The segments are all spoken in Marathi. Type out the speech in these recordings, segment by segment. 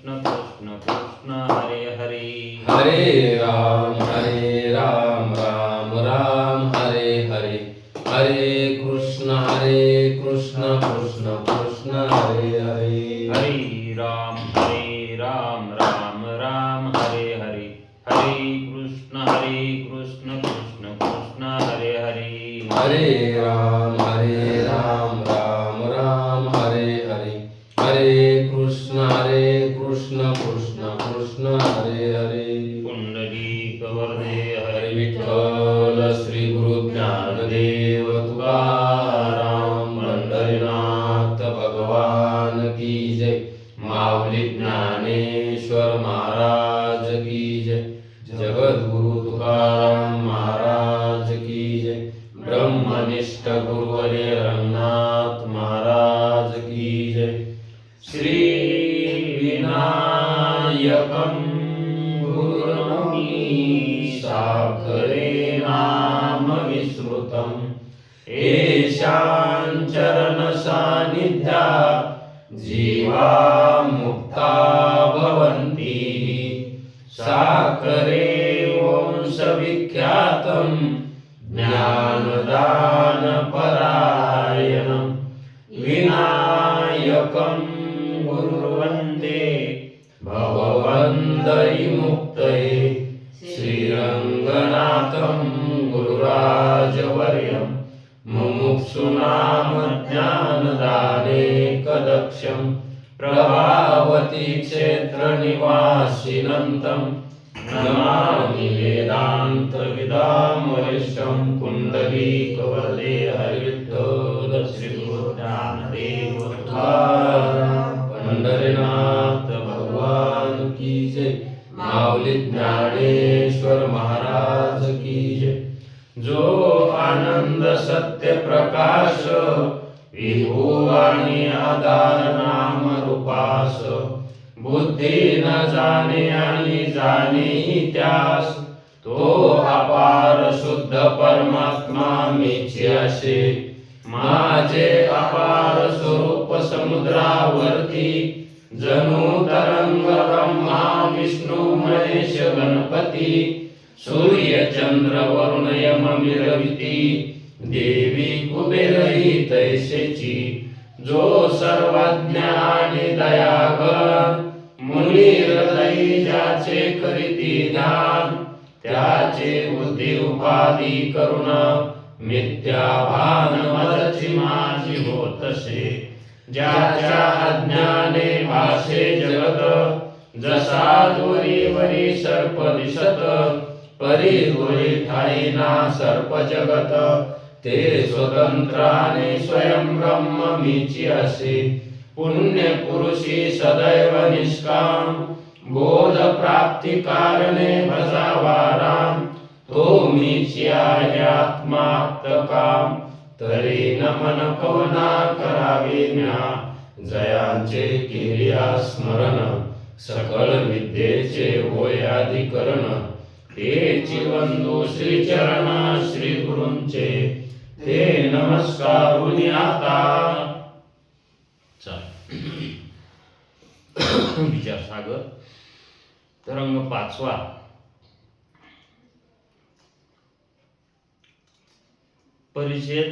कृष्ण कृष्ण कृष्ण हरे हरे। हरे राम राम राम हरे हरे। हरे कृष्ण कृष्ण कृष्ण हरे हरे। हरे राम राम राम हरे हरे। हरे कृष्ण कृष्ण कृष्ण हरे हरे। हरे राम राम हरे हरे। हरे कृष्ण कृष्ण कृष्ण हरे हरे। पुंडलीक वरदे हरे विठ्ठल श्री गुरु ज्ञानदेव तुकाराम पंढरीनाथ भगवान की जय। माऊली ज्ञानेश्वर महाराज की जय। जगद्गुरु तुकाराम महाराज की जय। ब्रह्मनिष्ठ गुरुवर्य रंगनाथ महाराज की जय। श्री विनायकं गुरुर्नमामि साखरे नाम विस्मृतम्। येषां चरण सान्निध्यात् जीवा मुक्ता भवन्ति। साखरे वंशविख्यातं ज्ञानदानपरायणं विनायकं गुरुर्वन्दे भवबन्धविमुक्तये। श्रीरङ्गनाथं गुरुराजवर्यं मुमुक्षूणां ज्ञानदानेकदक्षं प्रभावती क्षेत्रनिवासिनं नमामि वेदान्तविदां वरिष्ठं। पुण्डलीकवरदे हरे विठ्ठल श्री गुरु ज्ञानदेव तुकाराम पंढरीनाथ भगवान की जय। माऊली ज्ञानेश्वर महाराज की जय। जो आनंद सत्य प्रकाश विभू आणि आधार नाम रूपास। बुद्धी न जाणे आणि जाणे त्यास। तो अपार शुद्ध परमात्मा मीची असे। माझे अपार स्वरूप समुद्रावरती जणू तरंग ब्रह्मा विष्णू महेश गणपती। सूर्य चंद्र वरुण यम मिरविती देवी कुबेरही तैसेची। जो सर्वज्ञ आणि दयाघर मुनी हृदयी ज्याचे करीती ध्यान। त्याचे बुद्धी उपाधी करुणा मिथ्या भान मदची माझी होतसे। ज्याच्या अज्ञाने भासे जगत जसा दोरीवरी सर्प दिसत। परी दोरी ठाईना सर्प जगत ते स्वतंत्राने स्वयं ब्रह्म मीची असे। पुण्य पुरुषी सदैव निष्काम बोध प्राप्ती कारणे भजावा राम। तो मीची आहे आत्माप्त काम तरी नमन पवना करावे म्या। जयांचे केलिया स्मरण सकल विद्येचे होय अधिकरण। तेची वंदू श्री चरणा श्री गुरूंचे ते नमस्कारुनी आता। विचार सागर तरंग 5वा परिच्छेद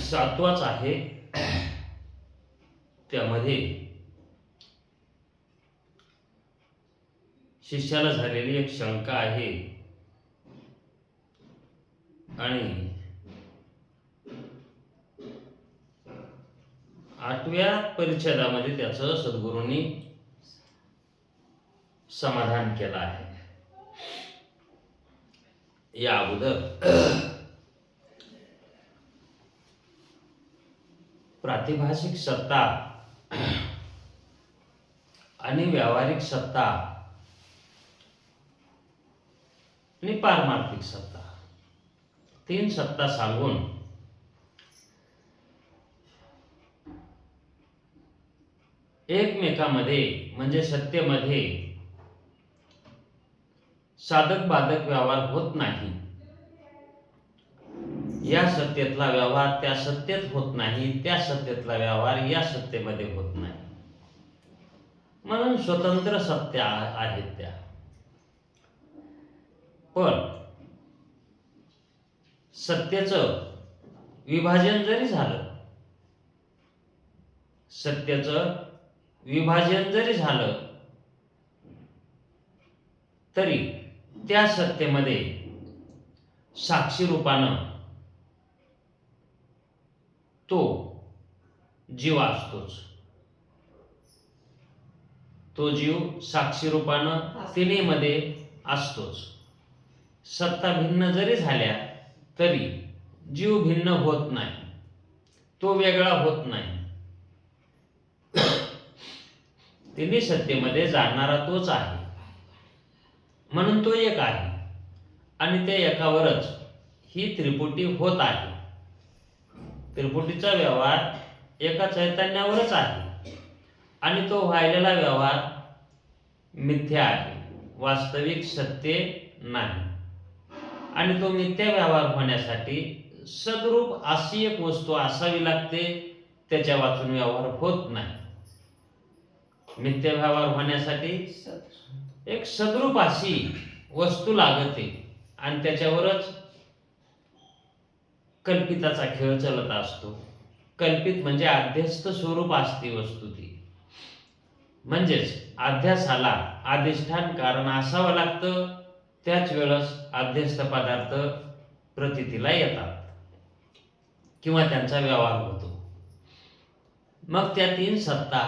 7वाच आहे। त्यामध्ये शिष्याला झालेली एक शंका आहे आणि 8व्या परिच्छेदामध्ये त्याचं सद्गुरूंनी समाधान केलं आहे। या अगोदर प्रातिभाषिक सत्ता आणि व्यावहारिक सत्ता आणि पारमार्थिक सत्ता 3 सत्ता सांगून एकमेकांमध्ये म्हणजे सत्तेमध्ये साधक बाधक व्यवहार होत नाही। या सत्तेतला व्यवहार त्या सत्तेत होत नाही, त्या सत्तेतला व्यवहार या सत्तेमध्ये होत नाही। म्हणून स्वतंत्र सत्य आहेत त्या. पण सत्याचं विभाजन जरी झालं, सत्याचं विभाजन जरी झालं तरी त्या सत्तेमध्ये साक्षी रूपानं तो जीव असतोच. तो जीव साक्षी रूपानं तिन्हीमध्ये असतोच. सत्ता भिन्न जरी झाल्या तरी जीव भिन्न होत नाही, तो वेगळा होत नाही. तिन्ही सत्तेमध्ये जाणणारा तोच आहे, म्हणून तो एक आहे आणि त्या एकावरच ही त्रिपुटी होत आहे. त्रिपुटीचा व्यवहार एका चैतन्यावरच आहे आणि तो व्हायलेला व्यवहार मिथ्या आहे, वास्तविक सत्य नाही. आणि तो मिथ्या व्यवहार होण्यासाठी सद्रूप अशी एक वस्तू असावी लागते, त्याच्या वाचून व्यवहार होत नाही. मिथ्या व्यवहार होण्यासाठी एक सद्रूप अशी वस्तू लागते आणि त्याच्यावरच कल्पिताचा खेळ चालत असतो. कल्पित म्हणजे अध्यस्त स्वरूप असते वस्तू ती. म्हणजेच अध्यासाला अधिष्ठान कारण असावं लागतं, त्याच वेळेस अध्यस्त पदार्थ प्रतीतीला येतात किंवा त्यांचा व्यवहार होतो. मग त्या तीन सत्ता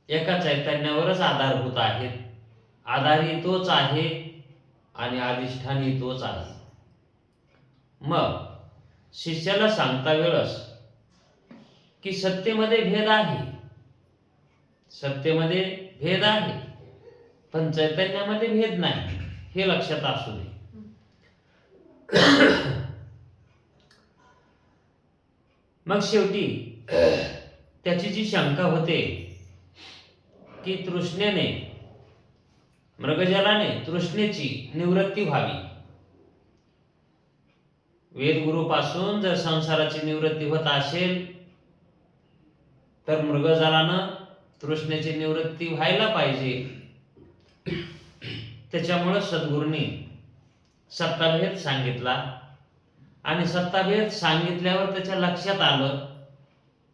एका चैतन्यावरच आधारभूत आहेत. आधारही तोच आहे आणि अधिष्ठानही तोच आहे. मग शिष्याला सांगता वेळस की सत्तेमध्ये भेद आहे, सत्तेमध्ये भेद आहे, पण चैतन्यामध्ये भेद नाही, हे लक्षात असू दे. मग शेवटी त्याची जी शंका होते की तृष्णेने, मृगजलाने तृष्णेची निवृत्ती व्हावी. वेदगुरूपासून जर संसाराची निवृत्ती होत असेल तर मृगजलानं तृष्णेची निवृत्ती व्हायला पाहिजे. त्याच्यामुळं सद्गुरूंनी सत्ताभेद सांगितला आणि सत्ताभेद सांगितल्यावर त्याच्या लक्षात आलं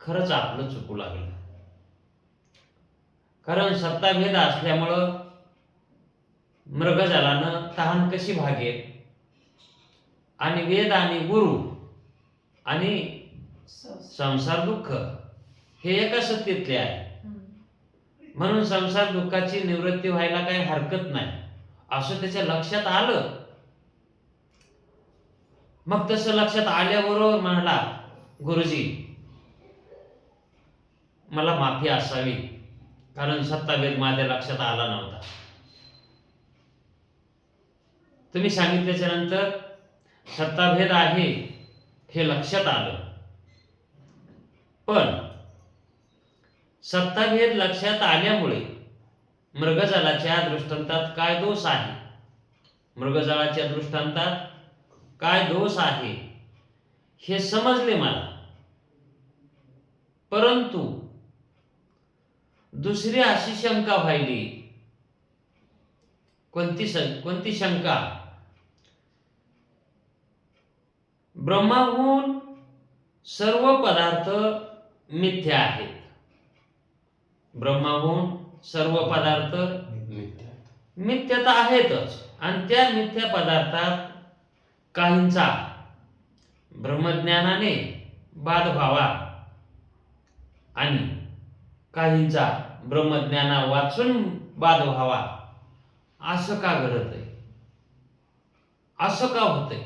खरंच आपलं चुकू लागलं. कारण सत्ताभेद असल्यामुळं मृगजलानं तहान कशी भागेल आणि वेद आणि गुरु आणि संसार दुःख हे एका सत्तेतले आहे. म्हणून संसार दुःखाची निवृत्ती व्हायला काही हरकत नाही असं त्याच्या लक्षात आलं. मग तसं लक्षात आल्याबरोबर म्हणाला, गुरुजी मला माफी असावी, कारण सत्ताभेद माझ्या लक्षात आला नव्हता. तुम्ही सांगितल्याच्या नंतर सत्ताभेद आहे हे लक्षात आलं. पण सत्ताभेद लक्षात आल्यामुळे मृगजलाच्या दृष्टांतात काय दोष आहे, मृगजलाच्या दृष्टांतात काय दोष आहे हे समजले मला. परंतु दुसरी अशी शंका व्हायली. कोणती शंका? ब्रह्माहून सर्व पदार्थ मिथ्या आहेत. ब्रह्माहून सर्व पदार्थ मिथ्या तर आहेतच आणि त्या मिथ्या पदार्थात काहींचा ब्रह्मज्ञानाने बाध व्हावा आणि काहींचा ब्रह्मज्ञाना वाचून बाध व्हावा, असं का घडत आहे, असं का होतंय?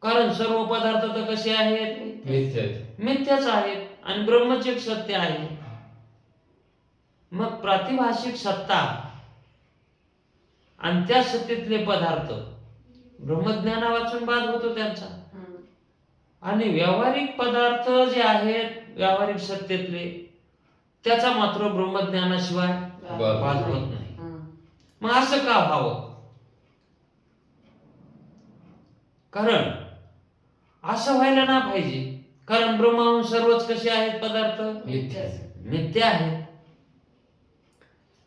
कारण सर्व पदार्थ तर कसे आहेत, मिथ्याच आहेत आणि ब्रह्मच एक सत्य आहे. मग प्रातिभाषिक सत्ता आणि त्या सत्तेतले पदार्थ ब्रह्मज्ञाना वाचून बाद होतो त्यांचा, आणि व्यावहारिक पदार्थ जे आहेत व्यावहारिक सत्तेतले त्याचा मात्र ब्रह्मज्ञानाशिवाय बाद होत नाही. मग असं का व्हावं? कारण असं व्हायला ना पाहिजे, कारण ब्रह्माहून सर्वच कसे आहेत पदार्थ, मिथ्या आहेत.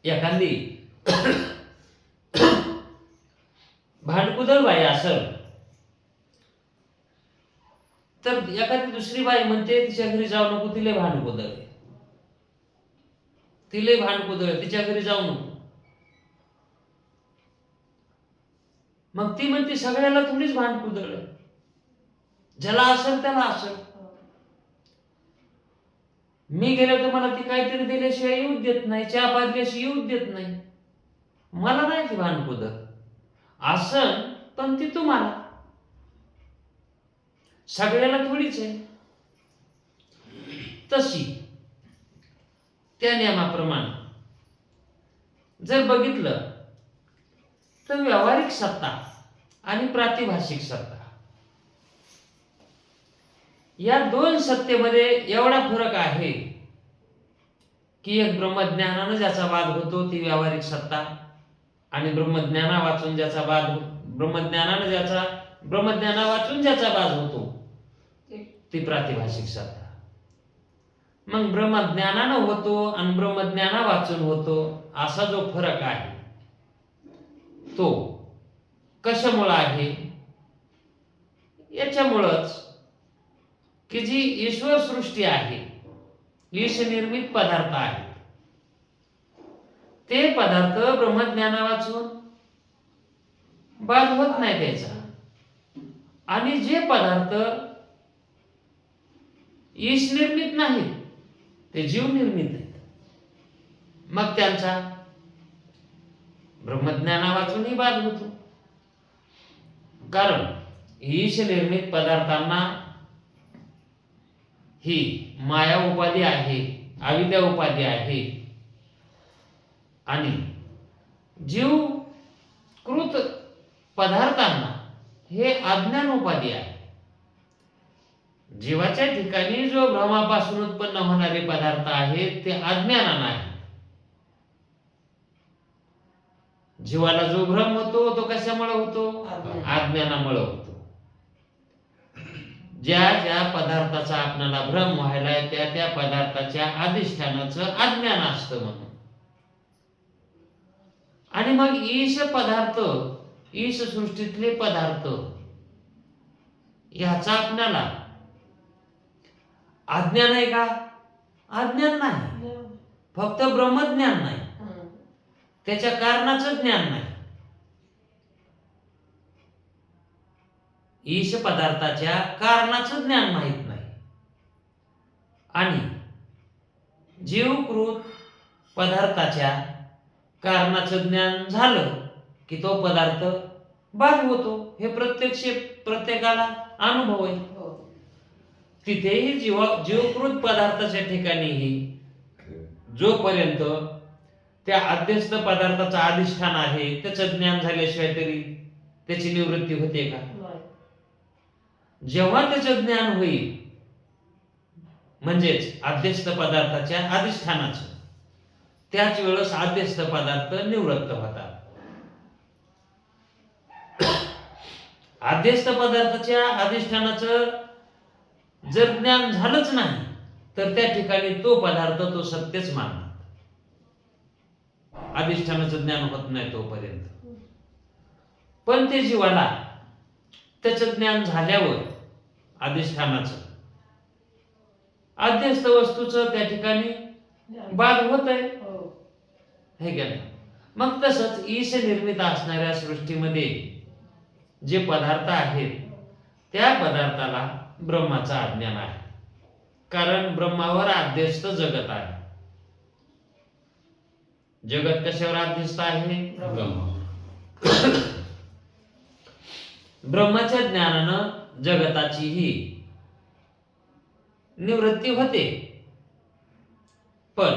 एखादी भांडकुदळ बाई असेल तर एखादी दुसरी बाई म्हणते तिच्या घरी जाऊ नको, तिले भांडकुदळ आहे, तिले भांडकुदळ आहे, तिच्या घरी जाऊ नको. मग ती म्हणते सगळ्याला थोडीच भांडकुदळ आहे, ज्याला असेल त्याला असेल. मी गेलो तर मला ती काहीतरी दिल्याशिवाय येऊच देत नाही, चहा पाजल्याशिवाय येऊच देत नाही. मला नाही ती भांडकुदळ असन, पण ती तुम्हाला, सगळ्याला थोडीच आहे. तशी त्या नियमाप्रमाणे जर बघितलं तर व्यावहारिक सत्ता आणि प्रातिभाषिक सत्ता या दोन सत्तेमध्ये एवढा फरक आहे की एक ब्रह्मज्ञानानं ज्याचा वाद होतो ती व्यावहारिक सत्ता, आणि ब्रह्मज्ञाना वाचून ज्याचा वाद होतो ती प्रातिभाषिक सत्ता. मग ब्रह्मज्ञानानं होतो आणि ब्रह्मज्ञाना वाचून होतो असा जो फरक आहे तो कशामुळे आहे? याच्यामुळंच की जी ईश्वर सृष्टी आहे, ईश निर्मित पदार्थ आहेत, ते पदार्थ ब्रह्मज्ञाना वाचून बाद होत नाही त्याचा, आणि जे पदार्थ ईश निर्मित नाहीत ते जीव निर्मित आहेत, मग त्यांचा ब्रह्मज्ञाना वाचूनही बाद होतो. कारण ईश निर्मित पदार्थांना ही माया उपाधी आहे, अविद्या उपाधी आहे, आणि जीवकृत पदार्थांना हे अज्ञान उपाधी आहे. जीवाच्या ठिकाणी जो भ्रमापासून उत्पन्न होणारे पदार्थ आहेत ते अज्ञानानं आहे. जीवाला जो भ्रम होतो तो कशामुळे होतो? अज्ञानामुळे होतो. ज्या ज्या पदार्थाचा आपल्याला भ्रम व्हायला त्या त्या पदार्थाच्या अधिष्ठानाचं अज्ञान असतं म्हणून. आणि मग ईश पदार्थ, ईश सृष्टीतले पदार्थ ह्याचा आपल्याला अज्ञान आहे का? अज्ञान नाही, फक्त ब्रह्मज्ञान नाही, त्याच्या कारणाचं ज्ञान नाही. ईश पदार्थाच्या कारणाचं ज्ञान माहित नाही, आणि जीवकृत पदार्थाच्या कारणाचं ज्ञान झालं की तो पदार्थ बाद होतो. हे प्रत्येकाला अनुभव आहे. तिथेही जीवकृत पदार्थाच्या ठिकाणीही जोपर्यंत त्या अध्यस्त पदार्थाचं अधिष्ठान आहे त्याचं ज्ञान झाल्याशिवाय तरी त्याची निवृत्ती होते का? जेव्हा त्याचं ज्ञान होईल म्हणजेच अध्यस्त पदार्थाच्या अधिष्ठानाचं, त्याच वेळेस अध्यस्त पदार्थ निवृत्त होतात. अध्यस्त पदार्थाच्या अधिष्ठानाचं जर ज्ञान झालंच नाही तर त्या ठिकाणी तो पदार्थ तो सत्यच मानतात. अधिष्ठानाचं ज्ञान होत नाही तोपर्यंत. पण ते जीवाला त्याचं ज्ञान झाल्यावर अधिष्ठानाचं अध्यस्त वस्तूचं त्या ठिकाणी बाद होत आहे, हे का नाही? मग तसंच ईश निर्मित असणाऱ्या सृष्टीमध्ये जे पदार्थ आहेत त्या पदार्थाला ब्रह्माचं अज्ञान आहे. कारण ब्रह्मावर अध्यस्त जगत आहे. जगत कशावर अध्यस्त आहे? ब्रह्माच्या ज्ञानानं जगताचीही निवृत्ती होते, पण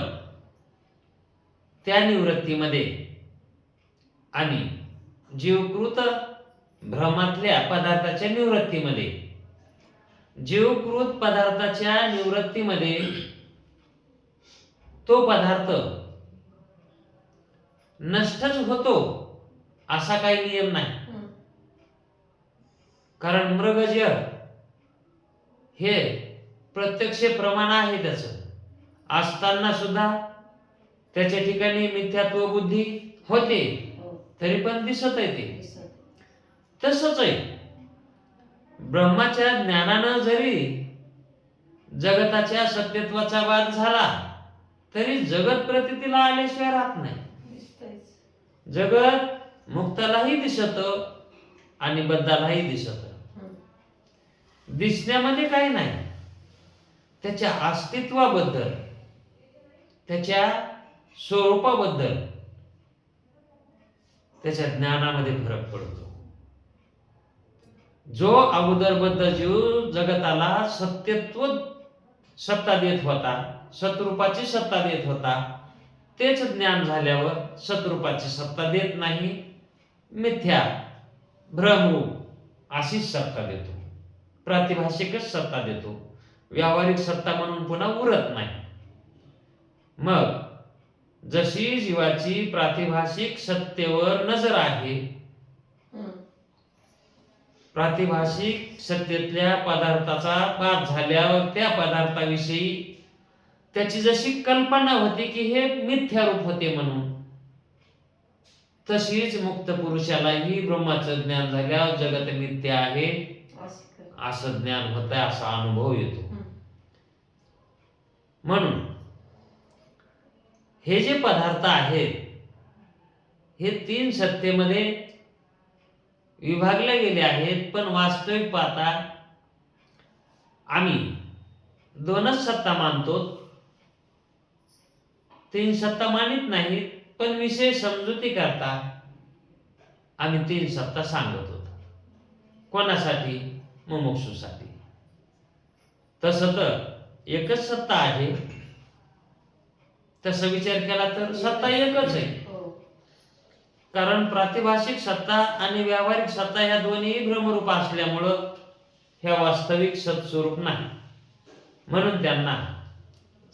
त्या निवृत्तीमध्ये आणि जीवकृत भ्रमातल्या पदार्थाच्या निवृत्तीमध्ये, जीवकृत पदार्थाच्या निवृत्तीमध्ये तो पदार्थ नष्टच होतो असा काही नियम नाही. कारण मृगजय हे प्रत्यक्ष प्रमाण आहे त्याचं असताना सुद्धा त्याच्या ठिकाणी मिथ्यात्व बुद्धी होते, हो, तरी पण दिसत आहे ते. दिसत. तसंच आहे, ब्रह्माच्या ज्ञानानं जरी जगताच्या सत्यत्वाचा वाद झाला तरी जगत प्रतीतीला आल्याशिवाय राहत नाही. दिसतंयच. जगत मुक्तालाही दिसत आणि बद्धालाही दिसत. हं. दिसण्यामध्ये काही नाही, त्याच्या अस्तित्वाबद्दल, त्याच्या स्वरूपाबद्दल, त्याच्या ज्ञानामध्ये फरक पडतो. जो अगोदरबद्ध जीव जगताला सत्यत्व सत्ता देत होता, सत्रूपाची सत्ता देत होता, तेच ज्ञान झाल्यावर सत्रूपाची सत्ता देत नाही, मिथ्या भ्रमरूप अशीच सत्ता देतो, प्रातिभाषिकच सत्ता देतो, व्यावहारिक सत्ता म्हणून पुन्हा उरत नाही. मग जशी जीवाची प्रातिभाषिक सत्तेवर नजर आहे, हं. प्रातिभाषिक सत्तेतल्या पदार्थाचा बाध झाल्यावर त्या पदार्थाविषयी त्याची जशी कल्पना होती की हे मिथ्यारूप होते म्हणून, तशीच मुक्त पुरुषालाही ब्रह्माचं ज्ञान झाल्यावर जगत मिथ्य आहे असं कर. असं ज्ञान होत आहे, असा अनुभव येतो. हं. म्हणून हे जे पदार्थ आहेत हे तीन सत्तेमध्ये विभागले गेले आहेत, पण वास्तविक पाहता आम्ही दोनच सत्ता मानतो, तीन सत्ता मानित नाहीत. पण विषय समजुती करता आम्ही तीन सत्ता सांगत होतो. कोणासाठी? मुमुक्षूसाठी. तसं तर एकच सत्ता आहे, तसं विचार केला तर सत्ता एकच आहे. हो. कारण प्रातिभाषिक सत्ता आणि व्यावहारिक सत्ता ह्या दोन्ही भ्रमरूप असल्यामुळं ह्या वास्तविक सत्स्वरूप नाही, म्हणून त्यांना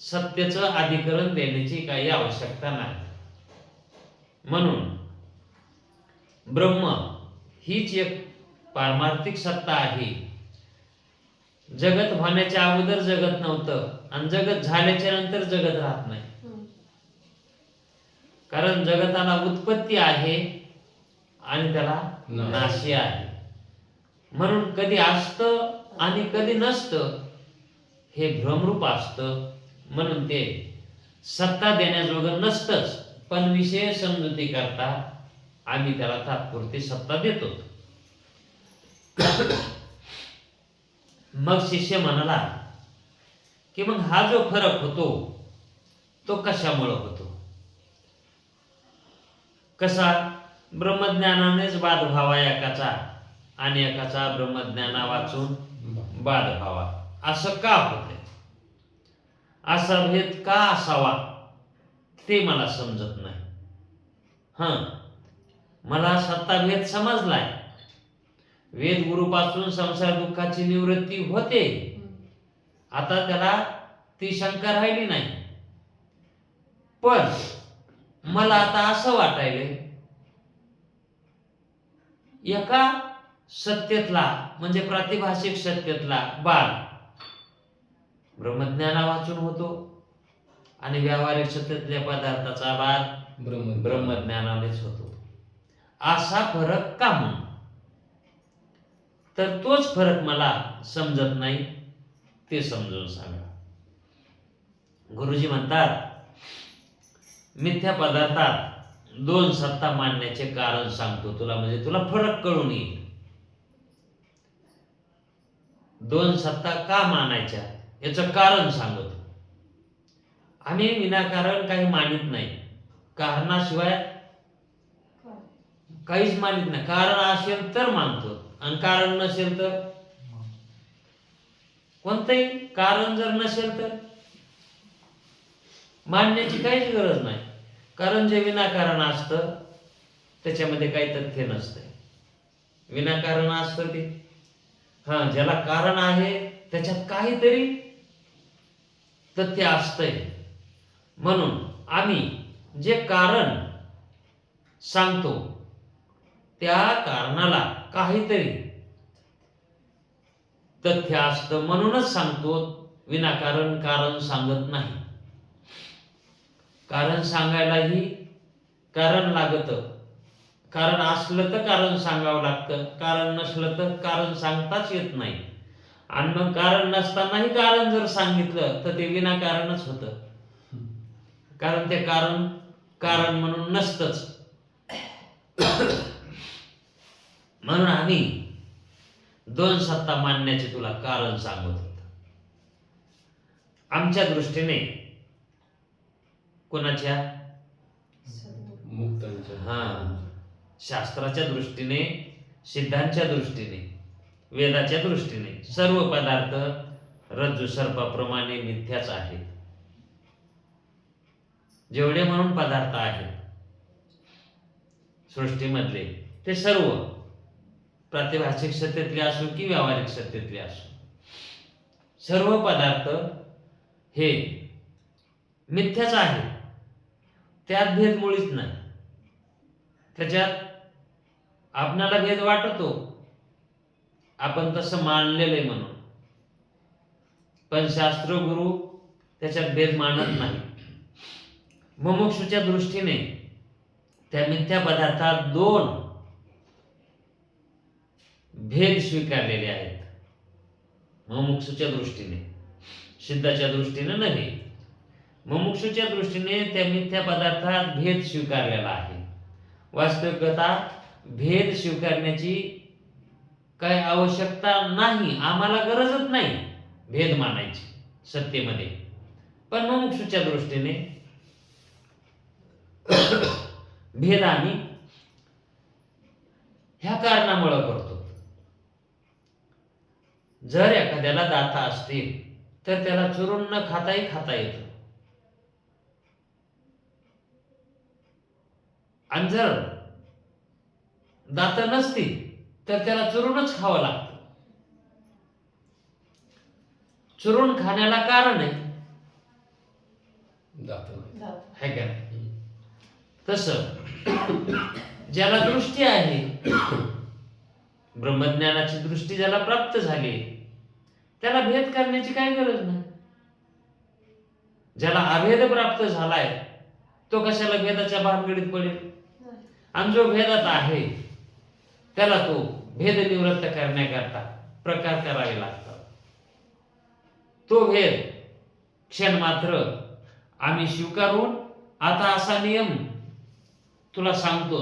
सत्तेचं अधिकरण देण्याची काही आवश्यकता नाही. म्हणून ब्रह्म हीच एक पारमार्थिक सत्ता आहे. जगत होण्याच्या अगोदर जगत नव्हतं आणि जगत झाल्याच्या नंतर जगत राहत नाही. हं. कारण जगताला उत्पत्ती आहे आणि त्याला नाशी आहे. म्हणून कधी असतं आणि कधी नसतं, हे भ्रमरूप असतं, म्हणून ते सत्ता देण्याजोगं नसतंच. पण विषय समजुती करता आम्ही त्याला तात्पुरती सत्ता देतो. मग शिष्य म्हणाला की मग हा जो फरक होतो तो कशामुळे होतो? कसा? ब्रह्मज्ञानानेच बाध व्हावा एकाचा आणि एकाचा ब्रह्मज्ञाना वाचून बाध व्हावा, असं का होते? असा भेद का असावा ते मला समजत नाही. मला सत्ताभेद समजलाय. वेद गुरुपासून संसार दुःखाची निवृत्ती होते, आता त्याला ती शंका राहिली नाही. पण मला आता असं वाटायले एका सत्तेतला म्हणजे प्रातिभाषिक सत्तेतला बाध ब्रह्मज्ञाना वाचून होतो आणि व्यावहारिक सत्तेतल्या पदार्थाचा बाध ब्रह्मज्ञानानेच होतो. असा फरक का म्हणून? तर तोच फरक मला समजत नाही, ते समजून सांगा. गुरुजी म्हणतात मिथ्या पदार्थात दोन सत्ता मानण्याचे कारण सांगतो तुला, म्हणजे तुला फरक कळून येईल. दोन सत्ता का मानायच्या याचं कारण सांगतो. आम्ही विनाकारण काही मानित नाही, कारणाशिवाय काहीच मानित नाही. कारण असेल तर मानतो आणि कारण नसेल तर, कोणतंही कारण जर नसेल तर मानण्याची काहीच गरज नाही. कारण जे विनाकारण असतं त्याच्यामध्ये काही तथ्य नसतंय. विनाकारण असतं ते, ज्याला कारण आहे त्याच्यात काहीतरी तथ्य असतंय. म्हणून आम्ही जे कारण सांगतो त्या कारणाला काहीतरी तथ्य असतं म्हणूनच सांगतो, विनाकारण कारण सांगत नाही. कारण सांगायलाही कारण लागतं. कारण असलं तर कारण सांगावं लागतं, कारण नसलं तर कारण सांगताच येत नाही. आणि मग कारण नसतानाही कारण जर सांगितलं तर ते विनाकारणच होतं. कारण ते कारण कारण म्हणून नसतंच. म्हणून आम्ही दोन सत्ता मानण्याचे तुला कारण सांगत होतो. आमच्या दृष्टीने कोणाच्या मुक्तांच्या हा शास्त्राच्या दृष्टीने, सिद्धांच्या दृष्टीने, वेदाच्या दृष्टीने सर्व पदार्थ रज्जू सर्पाप्रमाणे मिथ्याच आहेत. जेवढे म्हणून पदार्थ आहेत सृष्टीमधले ते सर्व प्रातिभाषिक सत्तेतले असो की व्यावहारिक सत्तेतले असो, सर्व पदार्थ हे मिथ्याच आहेत. त्यात भेद मुळीच नाही. त्याच्यात आपणाला भेद वाटतो, आपण तसं मानलेलं आहे म्हणून, पण शास्त्र गुरु त्याच्यात भेद मानत नाही. मुमुक्षूच्या दृष्टीने त्या मिथ्या पदार्थात दोन भेद स्वीकारलेले आहेत. मुमुक्षूच्या दृष्टीने, सिद्धाच्या दृष्टीने नव्हे. मुमुक्षूच्या दृष्टीने त्या मिथ्या पदार्थात भेद स्वीकारलेला आहे. वास्तविकता भेद स्वीकारण्याची काही आवश्यकता नाही, आम्हाला गरजच नाही भेद मानायची सत्तेमध्ये. पण मुमुक्षूच्या दृष्टीने भेद आम्ही ह्या कारणामुळे करतो. जर एखाद्याला दाता असतील तर त्याला चुरून न खाताही खाता येतं, आणि जर दात नसतील तर त्याला चुरूनच खावं लागतं. चुरून खाण्याला कारण आहे दात है का नाही? तसं ज्याला दृष्टी आहे, ब्रह्मज्ञानाची दृष्टी ज्याला प्राप्त झाली, त्याला भेद करण्याची काही गरज नाही. ज्याला अभेद प्राप्त झालाय तो कशाला भेदाच्या भानगडीत पडेल? आणि जो भेदात आहे त्याला तो भेद निवृत्त करण्याकरता प्रकार करावे लागतात. तो भेद क्षण मात्र आम्ही स्वीकारून आता असा नियम तुला सांगतो,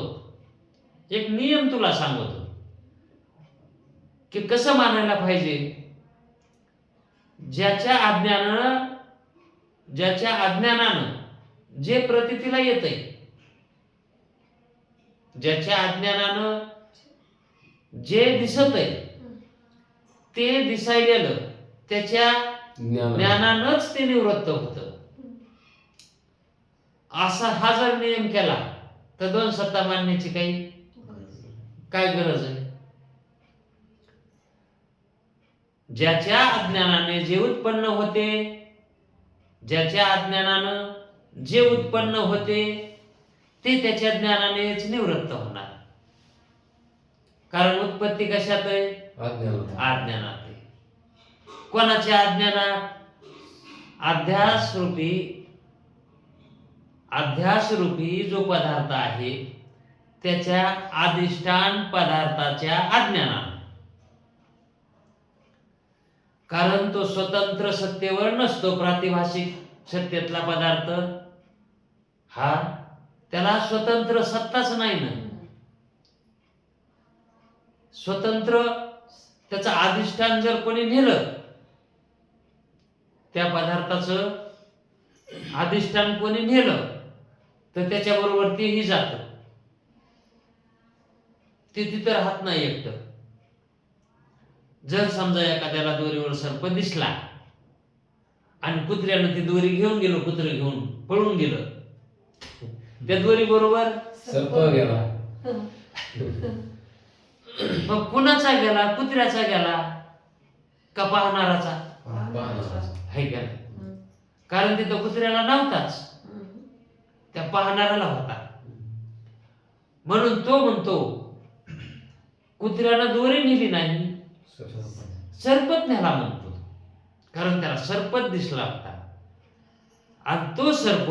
एक नियम तुला सांगतो की कसं मानायला पाहिजे. ज्याच्या अज्ञानानं जे प्रतीतीला येतंय, ज्याच्या अज्ञानानं जे दिसतंय ते दिसायलेलं त्याच्या ज्ञानानंच ते निवृत्त होतं. असा हा जर नियम केला तर दोन सत्ता मानण्याची काय गरज आहे? ज्याच्या अज्ञानाने जे उत्पन्न होते, ज्याच्या अज्ञानानं जे उत्पन्न होते ते त्याच्या ज्ञानानेच निवृत्त होणार. कारण उत्पत्ती कशात आहे? अज्ञानात आहे. कोणाच्या अज्ञानात? अध्यास रूपी जो पदार्थ आहे त्याच्या अधिष्ठान पदार्थाच्या अज्ञानात. कारण तो स्वतंत्र सत्तेवर नसतो. प्रातिभाषिक सत्तेतला पदार्थ हा त्याला स्वतंत्र सत्ताच नाही ना. स्वतंत्र त्याचं अधिष्ठान जर कोणी नेलं, त्या पदार्थाचं अधिष्ठान कोणी नेलं तर त्याच्याबरोबर तेही जात. ते तिथं राहत नाही एकटं. जर समजा एखाद्याला दोरीवर सर्प दिसला आणि कुत्र्यानं ती दोरी घेऊन गेलो, कुत्र घेऊन पळून गेलं, त्या दोरी बरोबर सर्प गेला. मग कुणाचा गेला? कुत्र्याचा गेला का पाहणाराचा? है का नाही? कारण तिथं कुत्र्याला नव्हताच, त्या पाहणाऱ्याला होता. म्हणून तो म्हणतो कुत्र्याला दोरी नेली नाही, सर्पच नेला म्हणतो. कारण त्याला सर्पच दिसला होता. आणि तो सर्प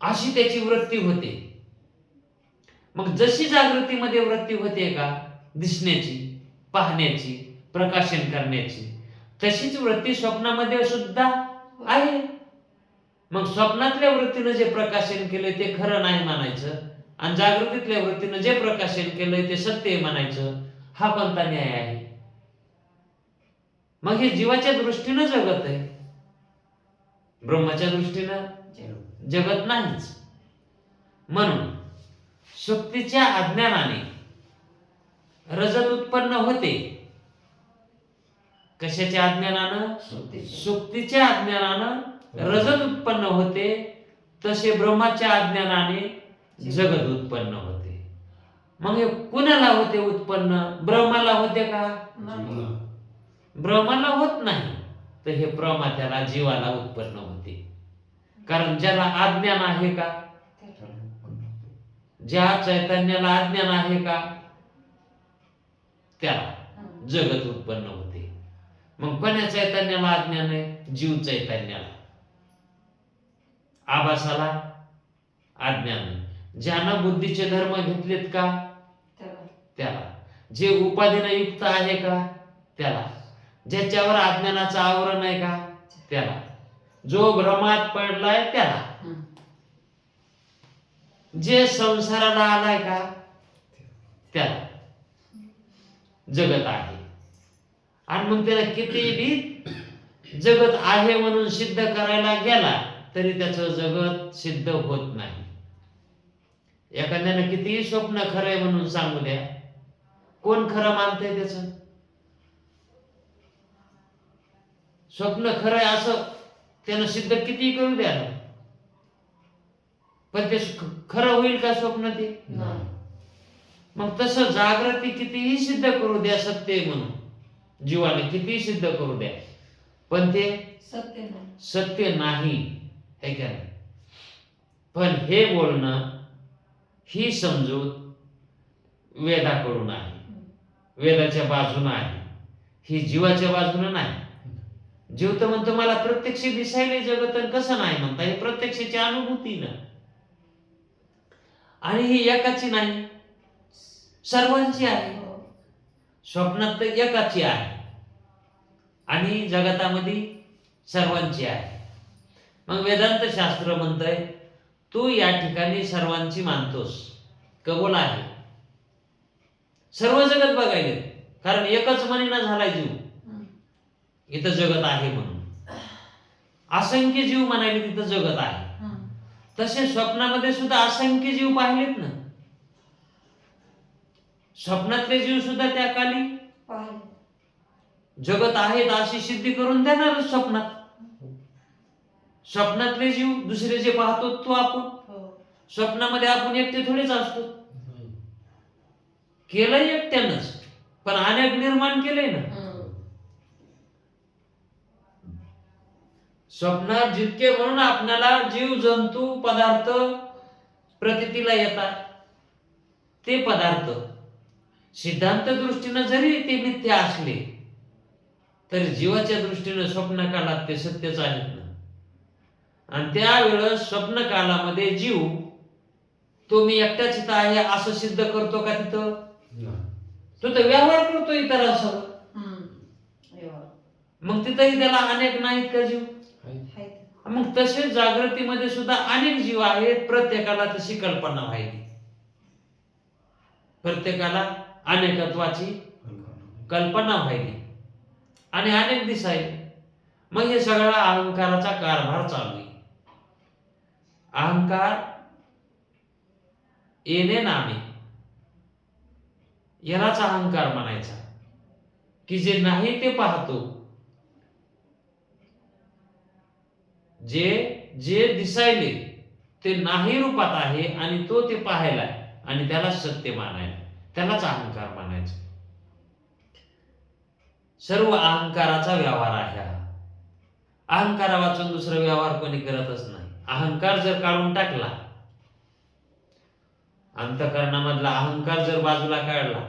अशी त्याची वृत्ती होते. मग जशी जागृतीमध्ये वृत्ती होते का दिसण्याची, पाहण्याची, प्रकाशन करण्याची, तशीच वृत्ती स्वप्नामध्ये सुद्धा आहे. मग स्वप्नातल्या वृत्तीनं जे प्रकाशन केलंय ते खरं नाही म्हणायचं आणि जागृतीतल्या वृत्तीनं जे प्रकाशन केलंय ते सत्य म्हणायचं. हा कोणता न्याय आहे? मग हे जीवाच्या दृष्टीनं जगत आहे, ब्रह्माच्या दृष्टीनं जगत नाहीच. म्हणून सुप्तीच्या अज्ञानाने रजत उत्पन्न होते. कशाच्या अज्ञानानं? सुप्तीच्या अज्ञानानं रजत उत्पन्न होते. तसे ब्रह्माच्या अज्ञानाने जगत उत्पन्न होते. मग हे कुणाला होते उत्पन्न? ब्रह्माला होते का? ब्रह्माला होत नाही. तर हे प्रमात्याला, जीवाला उत्पन्न होते. कारण ज्याला अज्ञान आहे का, ज्या चैतन्याला अज्ञान आहे का, त्याला जगत उत्पन्न होते. मग कोण्या चैतन्याला अज्ञान आहे? जीव चैतन्याला. आभासाला अज्ञान आहे. ज्यानं बुद्धीचे धर्म घेतलेत का, त्याला. जे उपाधीने युक्त आहे का, त्याला. ज्याच्यावर अज्ञानाचं आवरण आहे का, त्याला. जो भ्रमात पडलाय त्याला. जे संसाराला आलाय का, त्याला जगत आहे. आणि मग त्याला कितीही जगत आहे म्हणून सिद्ध करायला गेला तरी त्याचं जगत सिद्ध होत नाही. एखाद्यानं कितीही स्वप्न खरंय म्हणून सांगू द्या, कोण खरं मानतंय त्याचं? स्वप्न खरंय असं त्यानं सिद्ध कितीही करू द्या, पण ते खरं होईल का स्वप्न? ते मग तसं जागृती कितीही सिद्ध करू द्या सत्य म्हणून, जीवाने कितीही सिद्ध करू द्या, पण ते सत्य नाही, हे काय? पण हे बोलणं, ही समजूत वेदाकडून आहे, वेदाच्या बाजूनं आहे, ही जीवाच्या बाजूनं नाही. जीव तर म्हणतो मला प्रत्यक्ष दिसायला जगत, कसं नाही म्हणता? ही प्रत्यक्षाची अनुभूती ना. आणि ही एकाची नाही, सर्वांची आहे. स्वप्नात तर एकाची आहे आणि जगतामध्ये सर्वांची आहे. मग वेदांत शास्त्र म्हणतंय तू या ठिकाणी सर्वांची मानतोस, कबूल आहे. सर्व जगत बघायले, कारण एकच म्हणीना झालाय जीव, इथं जगत आहे म्हणून. असंख्य जीव म्हणाले तिथं जगत आहे. तसे स्वप्नामध्ये सुद्धा असंख्य जीव पाहिलेत ना. स्वप्नातले जीव सुद्धा त्या काली जगत आहेत अशी सिद्धी करून देणार स्वप्नात. स्वप्नातले जीव दुसरे जे पाहतो तो आपण, स्वप्नामध्ये आपण एकटे थोडेच असतो. केलंय एकट्यानंच, पण अनेक निर्माण केलंय ना. स्वप्नात जितके म्हणून आपल्याला जीव जंतू पदार्थ प्रतीतीला येतात, ते पदार्थ सिद्धांत दृष्टीनं जरी ते मिथ्या असले तरी जीवाच्या दृष्टीनं स्वप्न काळात ते सत्यच आहेत ना. आणि त्यावेळेस स्वप्न काळामध्ये जीव तो मी एकटाच इथं आहे असं सिद्ध करतो का? तिथं तो तर व्यवहार करतो इतरांसोबत. मग तिथंही त्याला अनेक नाहीत का जीव? मग तसेच जागृतीमध्ये सुद्धा अनेक जीव आहेत. प्रत्येकाला तशी कल्पना व्हायची, प्रत्येकाला अनेकत्वाची कल्पना व्हायली आणि अनेक दिसायले. मग हे सगळा अहंकाराचा कारभार चालू आहे. अहंकार येणे नामे, यालाच अहंकार म्हणायचा, की जे नाही ते पाहतो, जे जे दिसायले ते नाही रूपात आहे आणि तो ते पाहायला आणि त्याला सत्य मानायला, त्यालाच अहंकार मानायचं. सर्व अहंकाराचा व्यवहार आहे हा. अहंकारा वाचून दुसरा व्यवहार कोणी करतच नाही. अहंकार जर काढून टाकला, अंतःकरणामधला अहंकार जर बाजूला काढला,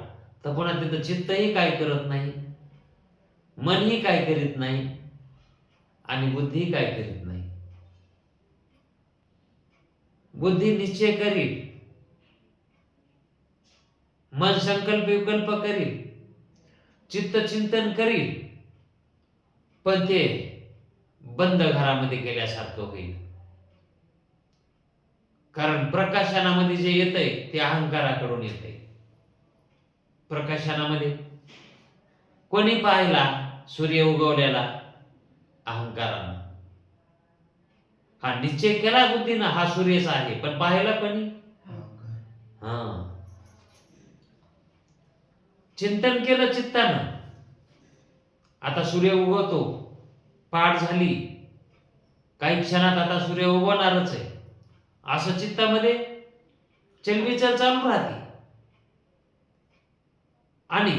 तर पुन्हा तिथं चित्तही काय करत नाही, मनही काय करीत नाही आणि बुद्धी काय करीत नाही. बुद्धी निश्चय करील, मन संकल्प विकल्प करील, चित्त चिंतन करील, पण ते बंद घरामध्ये गेल्यासारखं होईल. कारण प्रकाशनामध्ये जे येतंय ते अहंकाराकडून येतंय. प्रकाशनामध्ये कोणी पाहिला सूर्य उगवलेला? अहंकारानं. हा निश्चय केला बुद्धीनं हा सूर्यच आहे, पण पाहिला कोणी? हा. चिंतन केलं चित्तानं, आता सूर्य उगवतो, पाठ झाली, काही क्षणात आता सूर्य उगवणारच आहे, असं चित्तामध्ये चलबिचल चालू राहते. आणि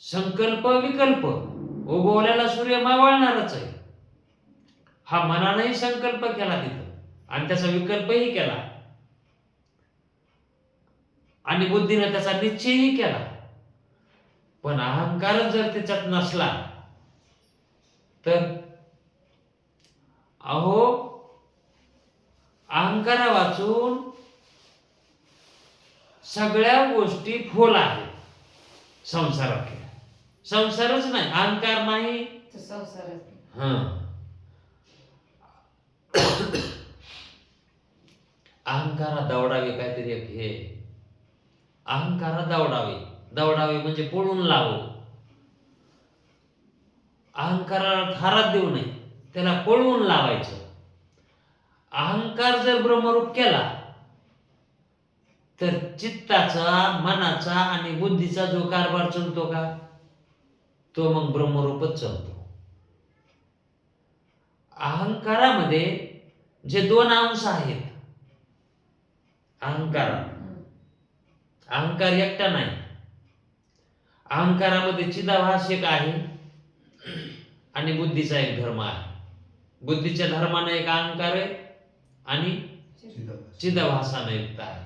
संकल्प विकल्प, उगवलेला सूर्य मावळणारच आहे, हा मनानेही संकल्प केला तिथं आणि त्याचा विकल्पही केला आणि बुद्धीने त्याचा निश्चयही केला. पण अहंकारच जर त्याच्यात नसला तर अहो अहंकारा वाचून सगळ्या गोष्टी फोल आहेत संसारातल्या. संसारच नाही, अहंकार नाही तो संसारात. अहंकारा दौडावे काहीतरी एक हे, अहंकारा दौडावे. दौडावे म्हणजे पळून लावो. अहंकाराला थारात देऊ नये, त्याला पळवून लावायचं. अहंकार जर ब्रह्मरूप केला तर चित्ताचा, मनाचा आणि बुद्धीचा जो कारभार चालतो का, तो मग ब्रह्मरूपच चालतो. अहंकारामध्ये जे दोन अंश आहेत अहंकारात, अहंकार एकटा नाही. अहंकारामध्ये चिदाभास एक आहे आणि बुद्धीचा एक धर्म आहे. बुद्धीच्या धर्माने एक अहंकार आहे आणि चिदाभासाने युक्त आहे.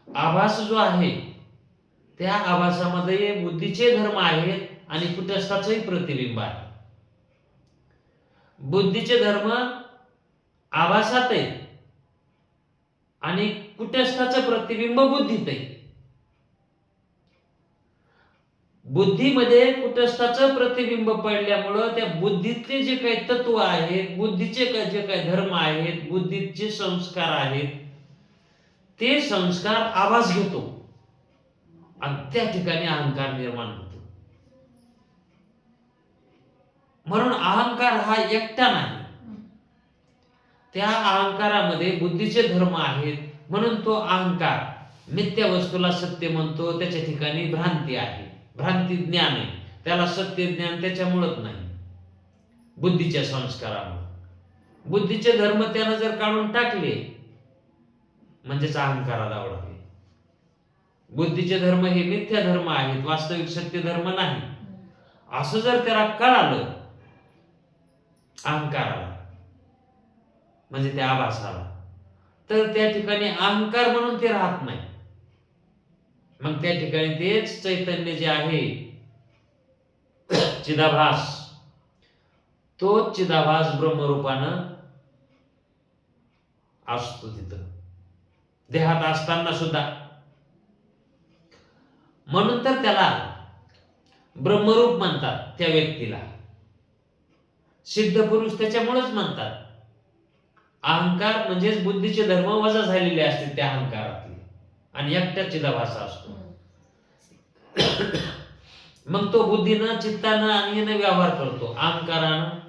आभास जो आहे त्या आभासामध्ये बुद्धीचे धर्म आहेत आणि कुटस्थाचंही प्रतिबिंब आहे. बुद्धीचे धर्म आभासात आहे आणि कुटस्थाचं प्रतिबिंब बुद्धीत आहे. बुद्धीमध्ये कुटस्थाचं प्रतिबिंब पडल्यामुळं त्या बुद्धीतले जे काही तत्व आहेत, बुद्धीचे जे काही धर्म आहेत, बुद्धीचे संस्कार आहेत, ते संस्कार आभास घेतो आणि त्या ठिकाणी अहंकार निर्माण होतो. म्हणून अहंकार हा एकटा नाही. त्या अहंकारामध्ये बुद्धीचे धर्म आहेत, म्हणून तो अहंकार मिथ्या वस्तूला सत्य म्हणतो. त्याच्या ठिकाणी भ्रांती आहे, भ्रांती ज्ञान आहे. त्याला सत्य ज्ञान त्याच्यामुळेच नाही, बुद्धीच्या संस्कारामुळे. बुद्धीचे धर्म त्यानं जर काढून टाकले म्हणजेच अहंकाराला दावडावे. बुद्धीचे धर्म हे मिथ्या धर्म आहेत, वास्तविक सत्य धर्म नाही, असं जर त्याला कळालं अहंकाराला म्हणजे त्या आभासाला, तर त्या ठिकाणी अहंकार म्हणून ते राहत नाही. मग त्या ठिकाणी तेच चैतन्य जे आहे चिदाभास, तो चिदाभास ब्रह्मरूपानं असतो तिथं देहात असताना सुद्धा. म्हणून तर त्याला ब्रह्मरूप म्हणतात. त्या व्यक्तीला सिद्ध पुरुष त्याच्यामुळेच म्हणतात. अहंकार म्हणजेच बुद्धीचे धर्म वजा झालेले असते त्या अहंकारातले आणि एकट्या चिदाभास असतो. मग तो बुद्धीनं, चित्तानं आणि यानं व्यवहार करतो. अहंकारानं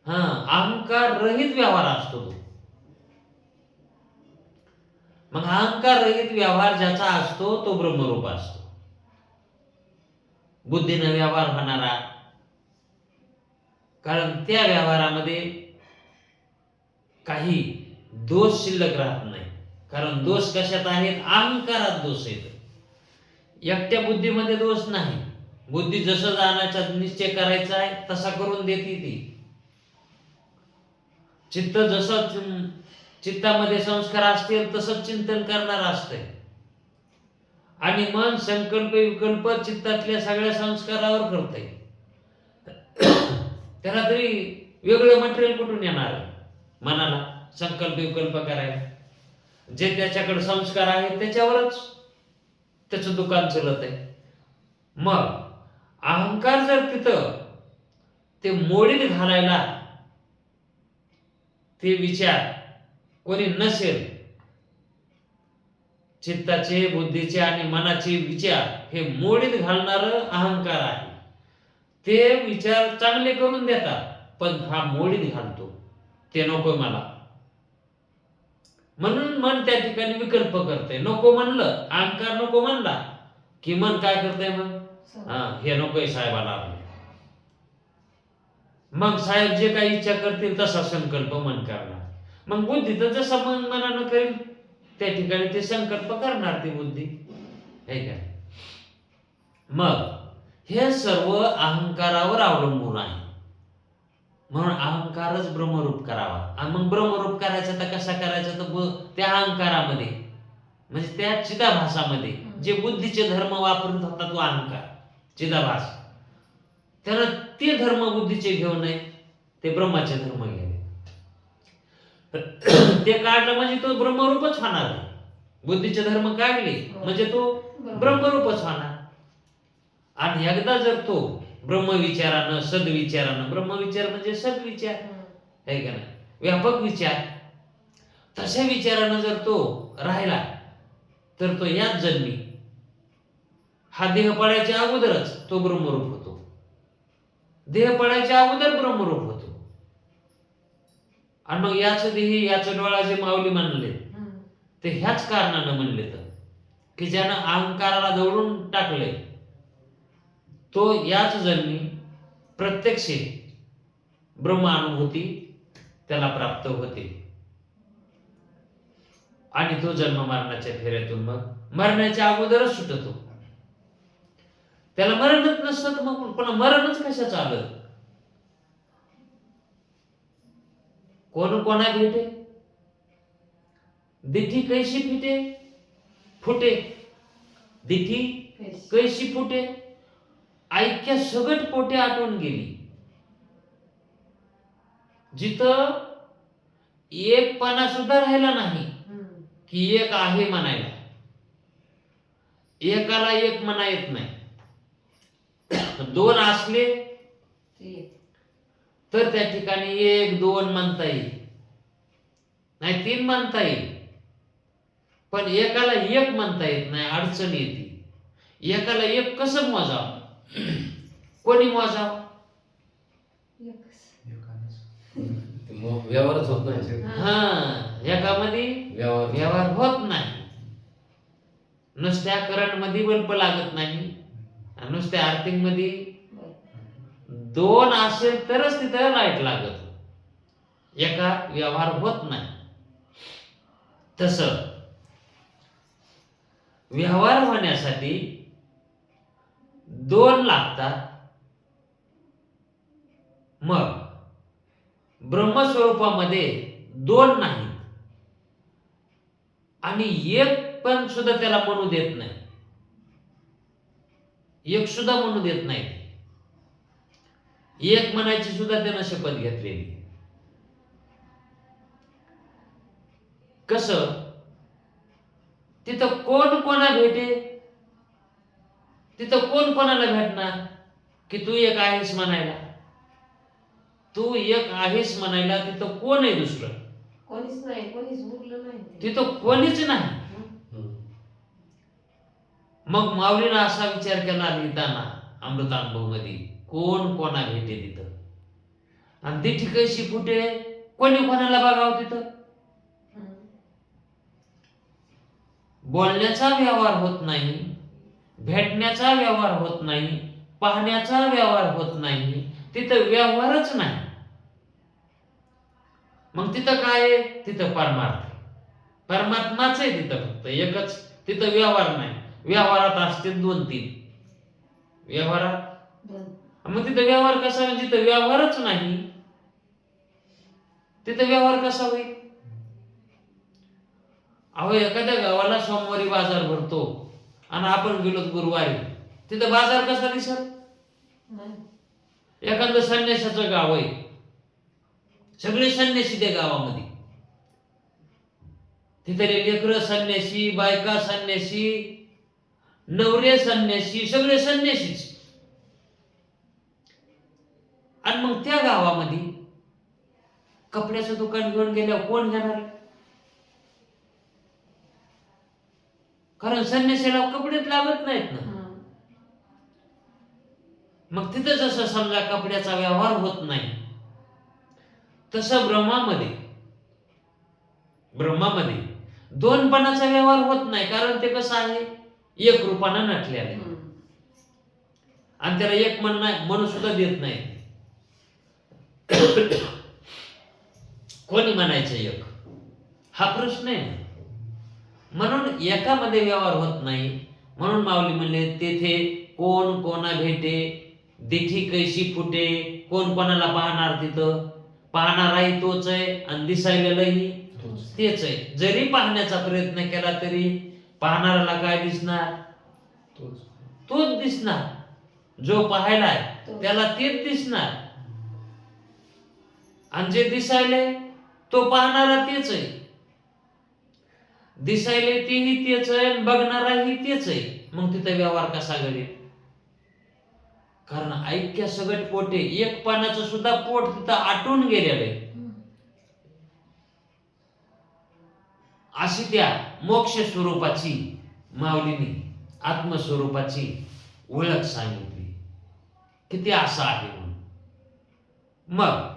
अहंकार रहित व्यवहार असतो तो. मग अहंकार रहित व्यवहार ज्याचा असतो तो ब्रह्मरूप असतो. बुद्धीनं व्यवहार होणारा, कारण त्या व्यवहारामध्ये काही दोष शिल्लक राहत नाही. कारण दोष कशात आहेत? अहंकारात दोष आहेत. एकट्या बुद्धीमध्ये दोष नाही. बुद्धी जसं जाण्याचा निश्चय करायचा आहे तसा करून देते ती. चित्त जसं चित्तामध्ये संस्कार असतील तसंच चिंतन करणार असतंय आणि मन संकल्प विकल्प चित्तातल्या सगळ्या संस्कारावर करतंय. त्याला तरी वेगळं मटेरियल कुठून येणार मनाला? संकल्प विकल्प करायला. जे त्याच्याकडे संस्कार आहेत त्याच्यावरच त्याचं दुकान चालत आहे. मग अहंकार जर तिथं ते मोडीत घालायला ते विचार कोणी नसेल, चित्ताचे, बुद्धीचे आणि मनाचे विचार हे मोडीत घालणार अहंकार आहे. ते विचार चांगले करून देतात, पण हा मोडीत घालतो, ते नको मला, म्हणून मन त्या ठिकाणी विकल्प करते. नको म्हणलं, अहंकार नको म्हणला की मन काय करते, मग हे नकोय साहेबाला, मग साहेब जे काही इच्छा करतील तसा संकल्प मन करणार. मग बुद्धी तर जसं मन मनानं करेल त्या ठिकाणी ते संकल्प करणार ती बुद्धी, है का? मग हे सर्व अहंकारावर अवलंबून आहे. म्हणून अहंकारच ब्रह्मरूप करावा. आणि मग ब्रह्मरूप करायचा तर कसा करायचा, तर त्या अहंकारामध्ये म्हणजे त्या चिदाभासामध्ये जे बुद्धीचे धर्म वापरत होता तो अहंकार चिदाभास, त्यानं ते धर्म बुद्धीचे घेऊ नये, ते ब्रह्माचे धर्म घ्यावे. ते काढलं म्हणजे तो ब्रह्मरूपच होणार आहे. बुद्धीचे धर्म काढले म्हणजे तो ब्रह्मरूपच होणार. आणि एकदा जर तो ब्रह्मविचारानं, सद्विचारानं, ब्रह्मविचार म्हणजे सद्विचार आहे का नाही, व्यापक विचार, तशा विचारानं जर तो राहिला तर तो याच जन्मी, हा देह पडायच्या अगोदरच तो ब्रह्मरूप होतो. देह पडायच्या अगोदर ब्रह्मरूप होतो. आणि मग याच देही याच डोळा जे माऊली म्हणले ते ह्याच कारणानं म्हणले तर की ज्यानं अहंकाराला दौडून टाकले तो याच जन्मी प्रत्यक्ष ब्रह्मानुभूती त्याला प्राप्त होते. आणि तो जन्म मरणाच्या फेऱ्यातून मग मरण्याच्या अगोदरच सुटतो. त्याला मरणच नसतं, मग पण मरणच कशाचं आलं? कोण कोणा भेटे, दिठी कैशी फिटे फुटे, दिठी कैशी फुटे, ऐक्या सगट पोटे आटून गेली. जिथं एकपणा सुद्धा राहिला नाही की एक आहे म्हणायला, एकाला एक म्हणा येत नाही. दोन असले तर त्या ठिकाणी एक दोन म्हणता येईल, नाही तीन म्हणता येईल, पण एकाला एक म्हणता येत नाही, अडचण येते. एकाला एक कसं मोजावं, कोणी मोजावं? व्यवहारच होत नाही. एकामध्ये व्यवहार होत नाही. नुसत्या करंट मध्ये बल्ब लागत नाही, नुसत्या आर्थिंग मध्ये दोन असेल तरच तिथं लाईट लागत, एका व्यवहार होत नाही. तस व्यवहार होण्यासाठी दोन लागतात. मग ब्रह्मस्वरूपामध्ये दोन नाही आणि एक पण सुद्धा त्याला म्हणू देत नाही, एक सुद्धा म्हणू देत नाही. एक म्हणायची सुद्धा त्यानं शपथ घेतलेली. कसं? तिथं कोण कोणा भेटे, तिथं कोण कोणाला भेटणार की तू एक आहेस म्हणायला, तू एक आहेस म्हणायला तिथं कोण आहे दुसरं? कोणीच नाही, कोणीच उरलं नाही, तिथं कोणीच नाही. मग माऊलीनं असा विचार केला लिहिताना अमृतानुभव मध्ये, कोण कोणा भेटे तिथं, आणि ती कशी फुटे, कोणी कोणाला बघावं तिथं. बोलण्याचा व्यवहार होत नाही, भेटण्याचा व्यवहार होत नाही, पाहण्याचा व्यवहार होत नाही, तिथं व्यवहारच नाही. मग तिथं काय आहे? तिथं परमार्थ, परमात्माच आहे तिथं, फक्त एकच. तिथं व्यवहार नाही. व्यवहारात असते दोन तीन व्यवहारात, मग तिथं व्यवहार कसा? जिथं व्यवहारच नाही तिथं व्यवहार कसा होईल? अहो, एखाद्या गावाला सोमवारी बाजार भरतो आणि आपण गेलो गुरुवारी, तिथं बाजार कसा दिसत? एखादं संन्यासाचं गाव आहे, सगळे संन्यासी त्या गावामध्ये, तिथले लेकरं संन्यासी, बायका संन्यासी, नवरे संन्यासी, सगळे संन्यासीच. आणि मग त्या गावामध्ये कपड्याचं दुकान घेऊन गेल्यावर कोण घेणार? कारण संन्यासीला कपडेच लागत नाहीत ना. मग तिथं जसं समजा कपड्याचा व्यवहार होत नाही, तसं ब्रह्मामध्ये दोनपणाचा व्यवहार होत नाही. कारण ते कसं आहे, एक रूपानं नटलेलं आहे. आणि त्याला एक म्हणू सुद्धा देत नाही. कोणी म्हणायचं एक? हा प्रश्न आहे ना. म्हणून एकामध्ये व्यवहार होत नाही. म्हणून माऊली म्हणले, तेथे कोण कोणा भेटे, दिठी कैशी फुटे. कोण कोणाला पाहणार? तिथं पाहणाराही तोच आहे आणि दिसायलेलंही तेच आहे. जरी पाहण्याचा प्रयत्न केला तरी पाहणाऱ्याला काय दिसणार? तोच दिसणार. जो पाहायलाय त्याला तेच दिसणार. आणि जे दिसायलंय तो पाहणारा तेच आहे. दिसायले तेही तेच आहे, बघणाराही तेच आहे. मग तिथं व्यवहार कसा घडेल? कारण ऐक्य सगट पोटे, एक पानाचं सुद्धा पोट तिथं आटून गेलेलं आहे. अशी त्या मोक्ष स्वरूपाची माऊलीने आत्मस्वरूपाची ओळख सांगितली. किती असं आहे म्हणून. मग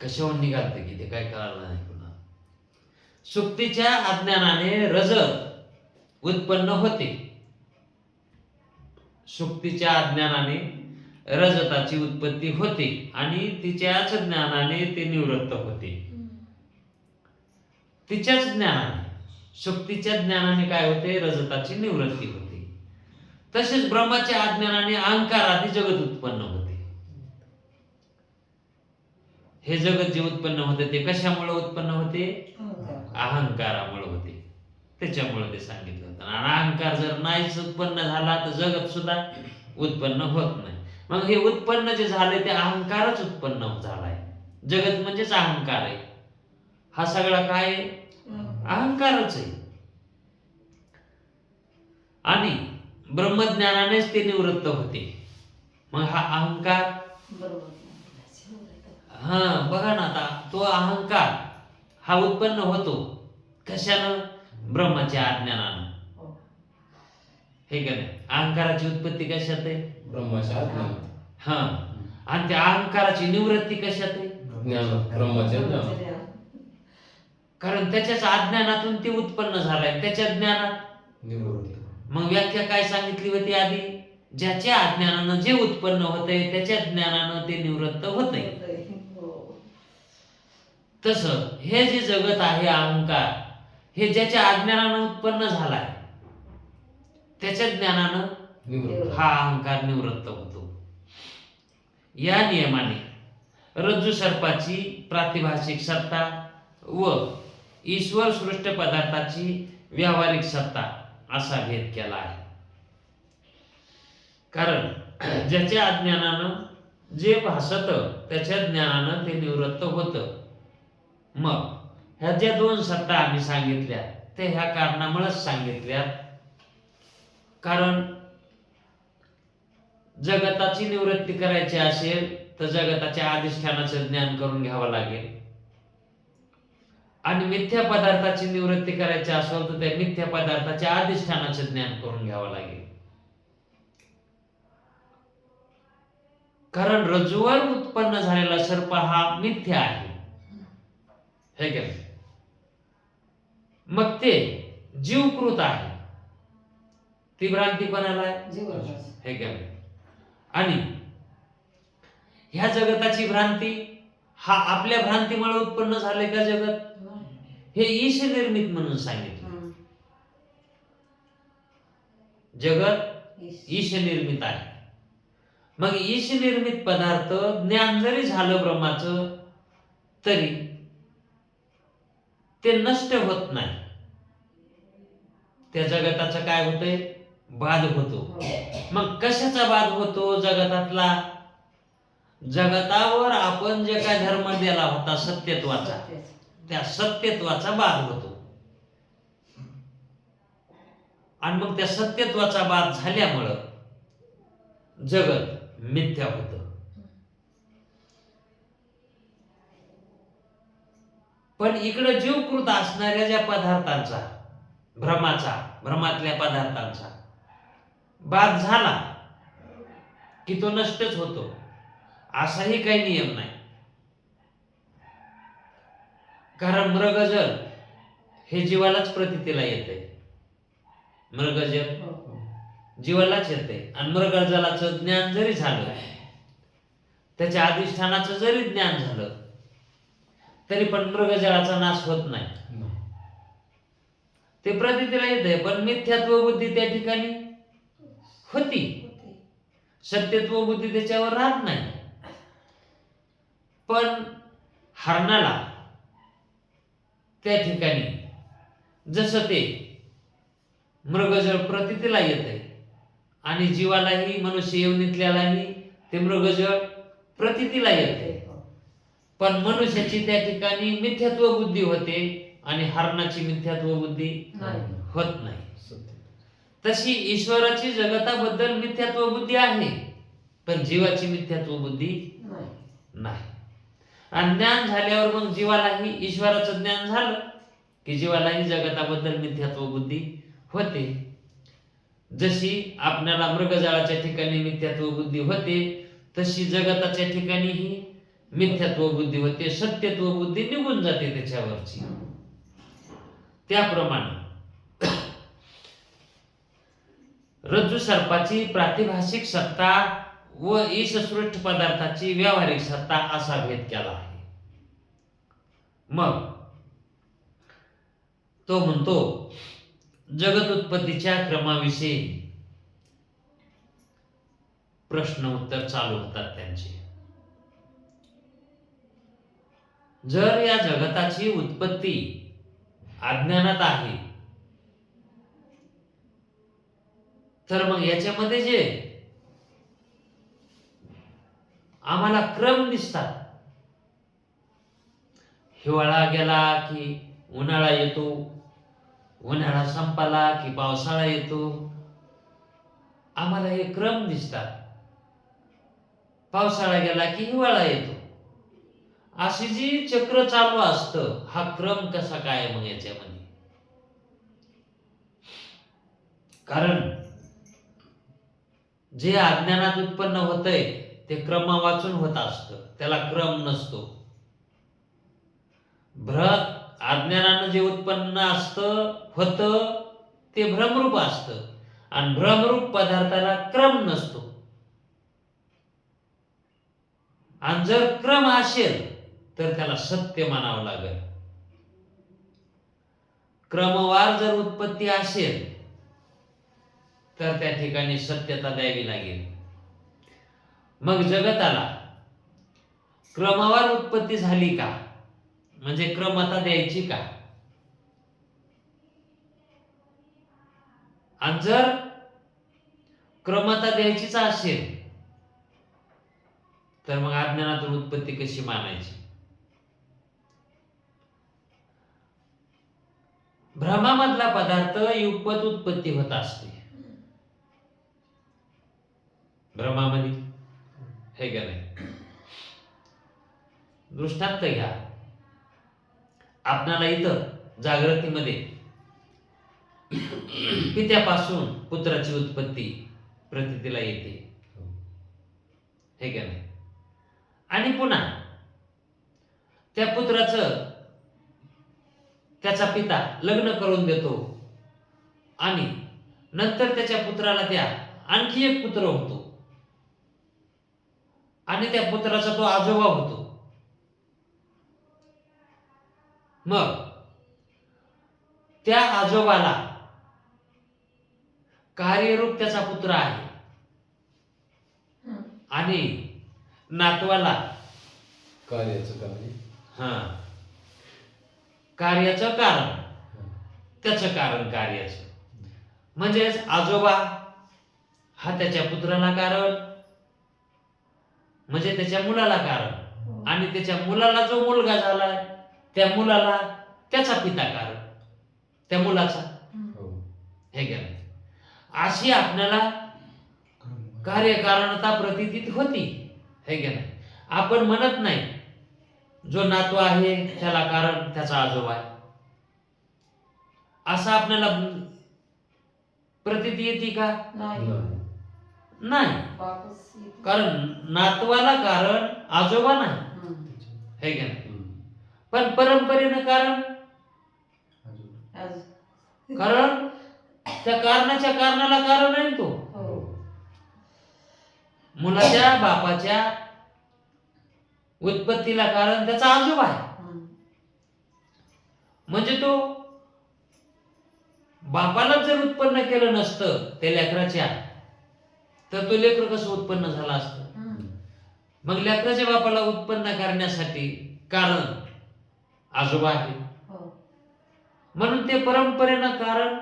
कशावर निघालते की ते काय कळालं नाही पुन्हा. सुप्तीच्या अज्ञानाने रजत उत्पन्न होते. सुप्तीच्या अज्ञानाने रजताची उत्पत्ती होते आणि तिच्याच ज्ञानाने ते निवृत्त होते. तिच्याच ज्ञानाने, सुप्तीच्या ज्ञानाने काय होते? रजताची निवृत्ती होते. तसेच ब्रह्माच्या अज्ञानाने अहंकार आदी जगत उत्पन्न होते. हे जगत जे उत्पन्न होते ते कशामुळे उत्पन्न होते? अहंकारामुळे होते. त्याच्यामुळे ते सांगितलं होतं. आणि अहंकार जर नाहीच उत्पन्न झाला तर जगत सुद्धा उत्पन्न होत नाही. मग हे उत्पन्न जे झाले ते अहंकारच उत्पन्न झालाय. जगत म्हणजेच अहंकार आहे. हा सगळा काय आहे? अहंकारच आहे. आणि ब्रह्मज्ञानानेच ते निवृत्त होते. मग हा अहंकार, बघा ना, आता तो अहंकार हा उत्पन्न होतो कशानं? ब्रह्माच्या अज्ञानानं. हे का नाही? अहंकाराची उत्पत्ती कशात आहे? ब्रह्माच्या अज्ञानात. हा. आणि त्या अहंकाराची निवृत्ती कशात आहे? ब्रह्माच्या ज्ञानात. कारण त्याच्याच अज्ञानातून ते उत्पन्न झालंय, त्याच्या ज्ञानात निवृत्ती. मग व्याख्या काय सांगितली होती आधी? ज्याच्या अज्ञानानं जे उत्पन्न होतंय त्याच्या ज्ञानानं ते निवृत्त होतंय. तसं हे जे जगत आहे अहंकार, हे ज्याच्या अज्ञानानं उत्पन्न झालाय त्याच्या ज्ञानानं हा अहंकार निवृत्त होतो. या नियमाने रज्जू सर्पाची प्रातिभाषिक सत्ता व ईश्वर सृष्ट पदार्थाची व्यावहारिक सत्ता असा भेद केला आहे. कारण ज्याच्या अज्ञानानं जे भासत त्याच्या ज्ञानानं ते निवृत्त होतं. मग ह्या ज्या दोन सत्ता आम्ही सांगितल्या ते ह्या कारणामुळेच सांगितल्या. कारण जगताची निवृत्ती करायची असेल तर जगताच्या अधिष्ठानाचं ज्ञान करून घ्यावं लागेल. आणि मिथ्या पदार्थाची निवृत्ती करायची असेल तर त्या मिथ्या पदार्थाच्या अधिष्ठानाचं ज्ञान करून घ्यावं लागेल. कारण रज्जूवर उत्पन्न झालेला सर्प हा मिथ्या आहे. हे काय? मग ते जीवकृत आहे. ती भ्रांती कोणाला आहे? हे काय? आणि ह्या जगताची भ्रांती हा आपल्या भ्रांतीमुळे उत्पन्न झाले का जगत? हे ईश निर्मित म्हणून सांगितलं. जगत ईश निर्मित आहे. मग ईश निर्मित पदार्थ ज्ञान जरी झालं ब्रह्माचं तरी ते नष्ट होत नाही. त्या जगताचं काय होतंय? बाध होतो. मग कशाचा बाध होतो जगतातला? जगतावर आपण जे काय धर्म दिला होता सत्यत्वाचा, त्या सत्यत्वाचा बाध होतो. आणि मग त्या सत्यत्वाचा बाध झाल्यामुळं जगत मिथ्या होतं. पण इकडं जीवकृत असणाऱ्या ज्या पदार्थांचा, भ्रमातल्या पदार्थांचा बाध झाला की तो नष्टच होतो, असाही काही नियम नाही. कारण मृगजल हे जीवालाच प्रतीतीला येते. मृगजल जीवालाच येते. आणि मृगजलाचं ज्ञान जरी झालं, त्याच्या अधिष्ठानाचं जरी ज्ञान झालं, तरी पण मृगजलाचा नाश होत नाही. ते प्रतीतीला येते. पण मिथ्यात्व बुद्धी त्या ठिकाणी होती, सत्यत्व बुद्धी त्याच्यावर राहत नाही. पण हरणाला त्या ठिकाणी जसं ते मृगजळ प्रतीतीला येते आणि जीवालाही, मनुष्य योनीतल्यालाही ते मृगजळ प्रतीतीला येते. पण मनुष्याची त्या ठिकाणी मिथ्यात्व बुद्धी होते आणि हरणाची मिथ्यात्व बुद्धी होत नाही. तशी ईश्वराची जगताबद्दल मिथ्यात्व बुद्धी आहे, पण जीवाची मिथ्यात्व बुद्धी नाही. आणि ज्ञान झाल्यावर मग जीवालाही, ईश्वराचं ज्ञान झालं की जीवालाही जगताबद्दल मिथ्यात्व बुद्धी होते. जशी आपल्याला मृगजळाच्या ठिकाणी मिथ्यात्व बुद्धी होते, तशी जगताच्या ठिकाणीही मिथ्यात्व बुद्धी होते. सत्यत्व बुद्धी निघून जाते त्याच्यावरची. त्याप्रमाणे रज्जू सर्पाची प्रातिभाषिक सत्ता व ईशसृष्ट पदार्थाची व्यावहारिक सत्ता असा भेद केला आहे. मग तो म्हणतो जगत उत्पत्तीच्या क्रमाविषयी प्रश्न उत्तर चालू होतात त्यांचे. जर या जगताची उत्पत्ती अज्ञानात आहे, तर मग याच्यामध्ये जे आम्हाला क्रम दिसतात, हिवाळा गेला की उन्हाळा येतो, उन्हाळा संपला की पावसाळा येतो, आम्हाला हे क्रम दिसतात. पावसाळा गेला की हिवाळा येतो, अशी जी चक्र चालू असतं, हा क्रम कसा काय मग याच्यामध्ये? कारण जे अज्ञानात उत्पन्न होतंय ते क्रमा वाचून होत असतं, त्याला क्रम नसतो. अज्ञानानं जे उत्पन्न होतं ते भ्रमरूप असतं आणि भ्रमरूप पदार्थाला क्रम नसतो. आणि जर क्रम असेल तर त्याला सत्य मानावं लागेल. क्रमवार जर उत्पत्ती असेल तर त्या ठिकाणी सत्यता द्यावी लागेल. मग जगताला क्रमवार उत्पत्ती झाली का, म्हणजे क्रमता द्यायची का? आणि जर क्रमता द्यायचीच असेल तर मग अज्ञानातून उत्पत्ती कशी मानायची? भ्रमामधला पदार्थ युगपत उत्पत्ती होत असते. भ्रमामध्ये हे का नाही? दृष्टांत घ्या. आपणाला इथं जागृतीमध्ये पित्यापासून पुत्राची उत्पत्ती प्रतीतीला येते, हे का नाही? आणि पुन्हा त्या पुत्राचं त्याचा पिता लग्न करून देतो आणि नंतर त्याच्या पुत्राला त्या आणखी एक पुत्र होतो आणि त्या पुत्राचा तो आजोबा होतो. मग त्या आजोबाला कार्यरूप त्याचा पुत्र आहे आणि नातवाला कार्याचं कारण, त्याचं कारण कार्याचं. म्हणजेच आजोबा हा त्याच्या पुत्राला कारण म्हणजे त्याच्या मुलाला कारण, हो. आणि त्याच्या मुलाला जो मुलगा झालाय त्या मुलाला त्याचा पिता कारण, त्या मुलाचा. हो. हे का नाही? अशी आपल्याला कार्यकारणता प्रतीतीत होती. हे का नाही? आपण म्हणत नाही जो नातू आहे त्याला कारण त्याचा आजोबा आहे, असं आपल्याला प्रतीती येते का? नाही नाही. नाही. बापच येते. कारण नातवाला कारण आजोबा नाही. हम्म. हे का नाही? हम्म. पण परंपरेनं कारण, आज- कारण त्या कारणाच्या कारणाला कारण आहे तो. हो. मुलाच्या बापाच्या उत्पत्तीला कारण त्याचा आजोबा आहे. हम्म. म्हणजे तो बापाला जर उत्पन्न केलं नसतं त्या लेकराच्या, तर तो लेकर कसं उत्पन्न झाला असतं? हम्म. मग लेकराच्या बापाला उत्पन्न करण्यासाठी कारण आजोबा आहे. हो. म्हणून ते परंपरेनं कारण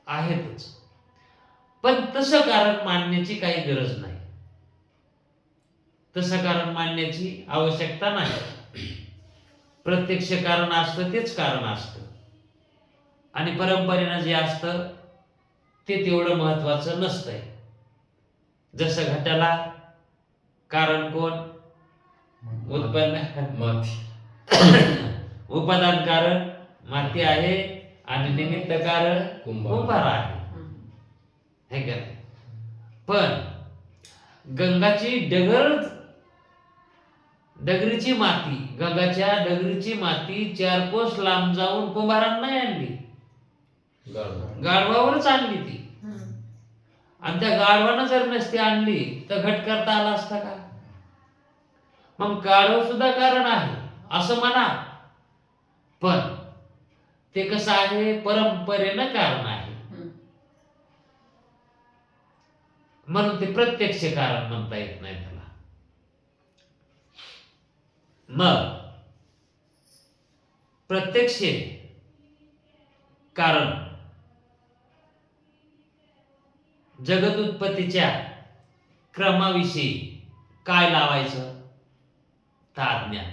आहेतच. पण तसं कारण मानण्याची काही गरज नाही, तसं कारण मानण्याची आवश्यकता नाही. प्रत्यक्ष कारण असतं तेच कारण असतं, आणि परंपरेनं जे असतं ते तेवढं महत्वाचं नसतंय. जसं घटाला कारण कोण? उत्पन्न माती. उपादान कारण माती आहे, आणि निमित्त कारण कुंभार आहे. हम्म. हे का नाही? पण गंगाची डगरीची माती, गंगाच्या डगरीची माती 4 कोस लांब जाऊन कुंभारांना नाही आणली, गाढवा. गाढवावरच आणली ती. हम्म. आणि त्या गाढवानं जर नसती आणली तर घट करता आला असता का? मग गाढव सुद्धा कारण आहे असं म्हणा, पण ते कसं आहे? परंपरेनं कारण आहे. हम्म. म्हणून ते प्रत्यक्ष कारण म्हणता येत नाही त्याला. मग प्रत्यक्ष कारण जगत उत्पत्तीच्या क्रमाविषयी काय लावायचं? तर अज्ञान.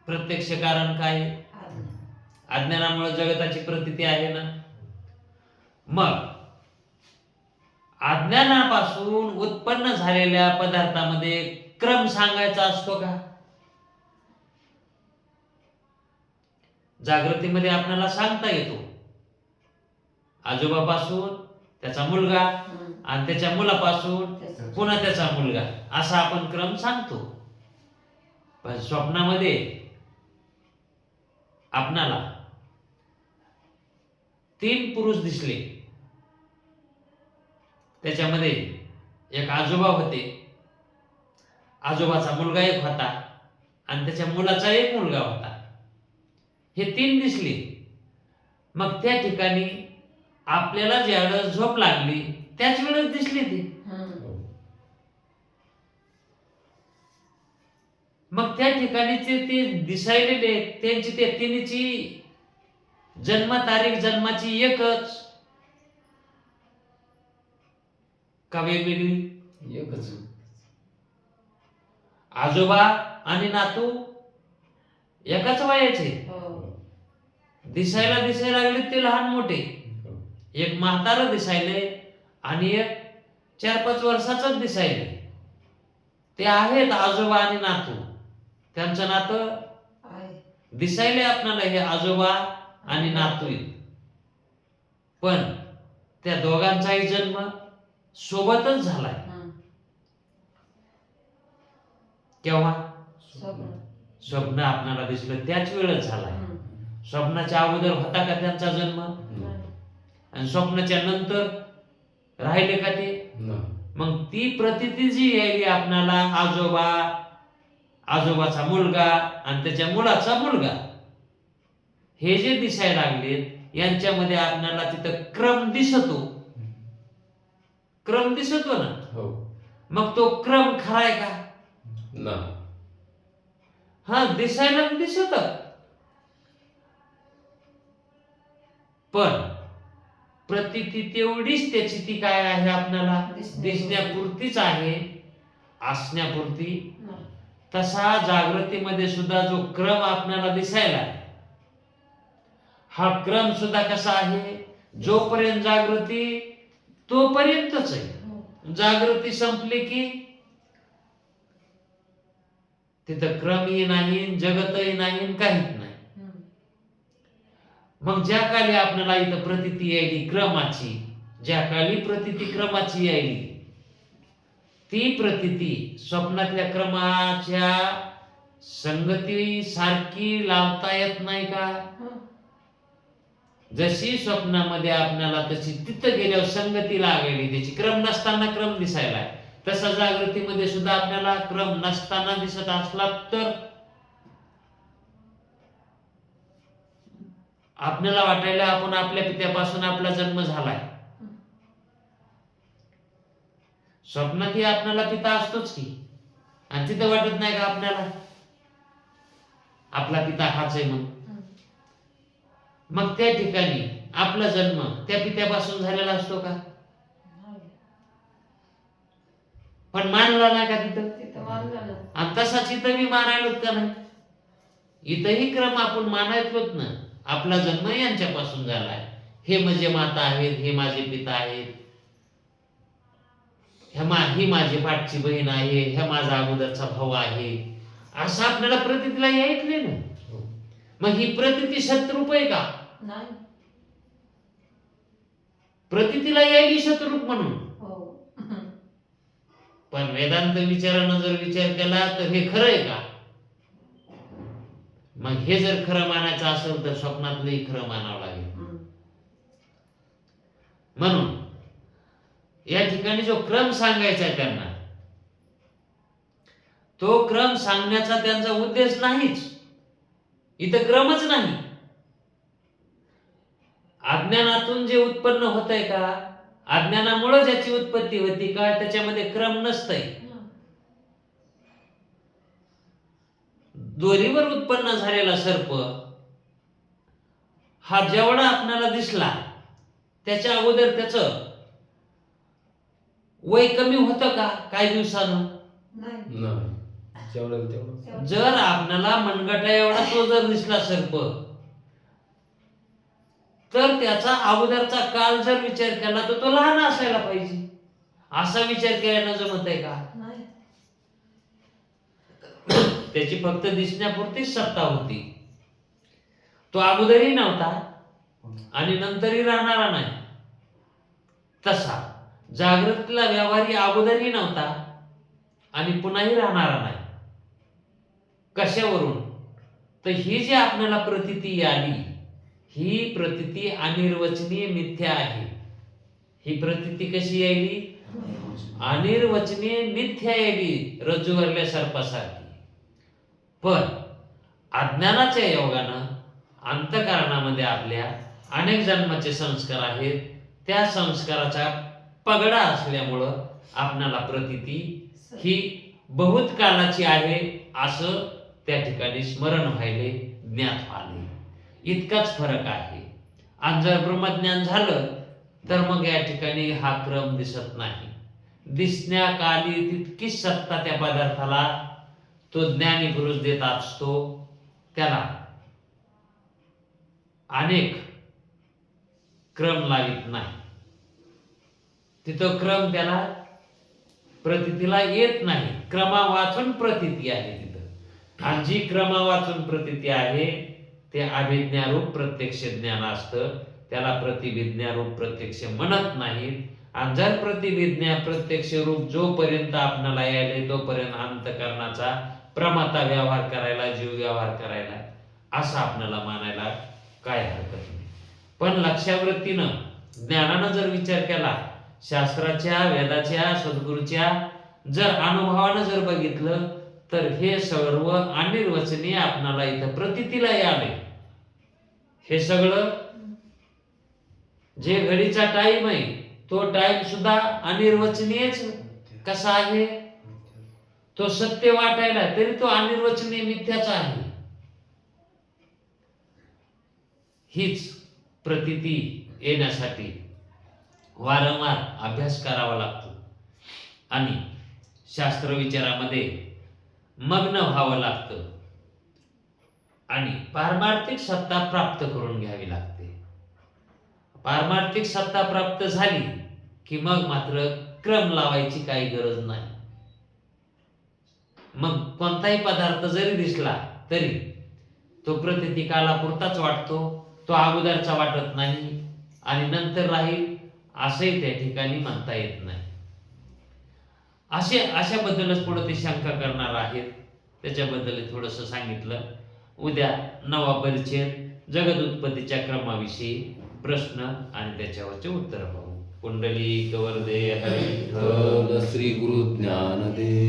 प्रत्यक्ष कारण काय? आज- अज्ञानामुळे जगताची प्रतीती आहे ना. मग अज्ञानापासून उत्पन्न झालेल्या पदार्थामध्ये क्रम सांगायचा असतो का? जागृतीमध्ये आपल्याला सांगता येतो, आजोबापासून त्याचा मुलगा, हम्म. आणि त्याच्या मुलापासून त्याचं- पुन्हा त्याचा मुलगा, असा आपण क्रम सांगतो. पण स्वप्नामध्ये आपणाला 3 पुरुष दिसले. त्याच्यामध्ये एक आजोबा होते, आजोबाचा मुलगा एक होता, आणि त्याच्या मुलाचा एक मुलगा होता. हे 3 दिसले. मग त्या ठिकाणी आपल्याला ज्यावेळेस झोप लागली त्याच वेळेस दिसले ते. हम्म. हो. मग त्या ठिकाणी ते दिसायलेले त्यांची त्या तिन्हीची जन्मतारीख जन्माची एकच का वेगवेगळी? एकच. आजोबा आणि नातू एकाच वयाचे, हो. दिसायला लागले ते लहान मोठे. हो. एक म्हातारं दिसायले आणि एक 4-5 वर्षाचंच दिसायले. ते आहेत आजोबा आणि नातू. त्यांचं नातं आहे. दिसायले आपणाला हे आजोबा आणि नातू आहेत. पण त्या दोघांचाही जन्म सोबतच झालाय. हम्म. केव्हा? स्वप्न. स्वप्न आपणाला दिसलं त्याच वेळेस झालाय. हम्म. स्वप्नाच्या अगोदर होता का त्यांचा जन्म? नाही. आणि स्वप्नाच्या नंतर राहिले का ते? नाही. मग ती प्रतीती जी यायली आपणाला, आजोबाचा मुलगा आणि त्याच्या मुलाचा मुलगा, हे जे दिसायला लागलेत यांच्यामध्ये आपल्याला तिथं क्रम दिसतो. क्रम दिसतो ना. हो. मग तो क्रम खराय का? नाही. हा, दिसायला दिसत, पण प्रतीती तेवढीच त्याची ती काय आहे आपल्याला दिसण्यापुरती. दिसण्यापुरतीच आहे. असण्यापुरती, नाही. तसा जागृतीमध्ये सुद्धा जो क्रम आपल्याला दिसायला आहे, हा क्रम सुद्धा कसा आहे, जोपर्यंत जागृती तोपर्यंतच आहे. हो. जागृती संपली की तिथं क्रमही नाही, जगतही नाही, काहीच नाही. हम्म. मग ज्या काली आपल्याला इथं प्रतीती यायली क्रमाची, ज्या काली प्रतीती क्रमाची यायली, ती प्रतीती स्वप्नातल्या क्रमाच्या संगती सारखी लावता येत नाही का? हो. जशी स्वप्नामध्ये आपल्याला तशी तिथं गेल्यावर संगती लागली, त्याची क्रम नसताना क्रम दिसायला आहे, तसा जागृतीमध्ये सुद्धा आपल्याला क्रम नसताना दिसत असला तर आपल्याला वाटायला आपण आपल्या पित्यापासून आपला जन्म झालाय. स्वप्नातही आपल्याला पिता असतोच की, आणि तिथं वाटत नाही का आपल्याला आपला पिता हाच आहे म्हणून? मग त्या ठिकाणी आपला जन्म त्या पित्यापासून झालेला असतो का? नाही. पण मानला नाही का तिथं? तिथं मानलं ना. आणि तसाच इथं मी मानायलोत का नाही? इथंही क्रम आपण मानायचोच ना. आपला जन्म यांच्यापासून झालाय, हे माझे माता आहेत, हे माझे पिता आहेत, ही माझी पाठची बहीण आहे, ह्या माझा अगोदरचा भाऊ आहे, असं आपल्याला प्रतीतीला यायचले ना. मग ही प्रतीती शत्रूप आहे का? नाही. प्रतीतीला यायली शत्रूप म्हणून. हो. पण वेदांत विचारानं जर विचार केला तर हे खरं आहे का? मग हे जर खरं मानायचं असेल तर स्वप्नातलंही खरं मानावं लागेल. म्हणून या ठिकाणी जो क्रम सांगायचा आहे त्यांना, तो क्रम सांगण्याचा त्यांचा उद्देश नाहीच. इथं क्रमच नाही. अज्ञानातून जे उत्पन्न होत आहे का, अज्ञानामुळे ज्याची उत्पत्ती होती का, त्याच्यामध्ये क्रम नसतंय. दोरीवर उत्पन्न झालेला सर्प हा जेवढा आपल्याला दिसला, त्याच्या अगोदर त्याचं वय कमी होतं का काही दिवसानं? नाही. नाही. जेवढं तेवढं. जर आपल्याला मनगटा एवढा तो जर दिसला सर्प, तर त्याचा अगोदरचा काल जर विचार केला तर तो लहान असायला पाहिजे. असा विचार केल्यानं जमत आहे का? नाही. त्याची फक्त दिसण्यापुरतीच सत्ता होती. तो अगोदरही नव्हता आणि नंतरही राहणारा नाही. तसा जागृतीला व्यवहारी अगोदरही नव्हता आणि पुन्हाही राहणारा नाही. कशावरून? तर ही जी आपल्याला प्रतीती आली, ही प्रतीती अनिर्वचनीय मिथ्या आहे. ही प्रतीती कशी यायली? अनिर्वचनीय मिथ्या यायली, रज्जूवरल्या सर्पासारखी. पण अज्ञानाच्या योगानं अंतःकरणामध्ये आपल्या अनेक जन्माचे संस्कार आहेत. त्या संस्काराचा पगडा असल्यामुळं आपल्याला प्रतीती ही बहुत कालाची आहे असं त्या ठिकाणी स्मरण व्हायले, ज्ञात व्हायले. इतकाच फरक आहे. आणि जर ब्रह्मज्ञान झालं तर मग या ठिकाणी हा क्रम दिसत नाही. दिसण्याकाली तितकीच सत्ता त्या पदार्थाला तो ज्ञानी पुरुष देत असतो. त्याला अनेक क्रम लावित नाही. तिथं क्रम त्याला प्रतीतीला येत नाही. क्रमा वाचून प्रतीती आहे तिथं. आणि जी क्रमा वाचून प्रतीती आहे ते अभिज्ञारूप प्रत्यक्ष ज्ञान असतं. त्याला प्रतिभिज्ञारूप प्रत्यक्ष म्हणत नाहीत. आणि जर प्रतिभिज्ञा प्रत्यक्ष रूप जोपर्यंत आपणाला यायले तोपर्यंत अंतःकरणाचा प्रमाता व्यवहार करायला, जीव व्यवहार करायला, असं आपल्याला मानायला काय हरकत नाही. पण लक्षावृत्तीनं ज्ञानानं जर विचार केला, शास्त्राच्या, वेदाच्या, सद्गुरूच्या जर अनुभवानं जर बघितलं तर हे सर्व अनिर्वचनीय आपणाला इथं प्रतीतीला आले. हे सगळं जे घडीचा टाइम आहे तो टाइम सुद्धा अनिर्वचनीयच कसा आहे? तो सत्य वाटायला तरी तो अनिर्वचनीय मिथ्याचा आहे. हीच प्रतीती येण्यासाठी वारंवार अभ्यास करावा लागतो. आणि शास्त्र विचारामध्ये मग्न व्हावं लागतं आणि पारमार्थिक सत्ता प्राप्त करून घ्यावी लागते. पारमार्थिक सत्ता प्राप्त झाली की मग मात्र क्रम लावायची काही गरज नाही. मग कोणताही पदार्थ जरी दिसला तरी तो प्रतीती कालापुरताच वाटतो, तो अगोदरचा वाटत नाही आणि नंतर राहील असंही त्या ठिकाणी म्हणता येत नाही. अशाबद्दलच पुढे ते शंका करणार आहेत, त्याच्याबद्दल थोडंसं सांगितलं. उद्या 9वा परिच्छेद जगद उत्पत्तीच्या क्रमाविषयी प्रश्न आणि त्याच्यावरचे उत्तर पाहू. कुंडली कवरदे हरी विठ्ठल. श्री गुरु ज्ञानदेव.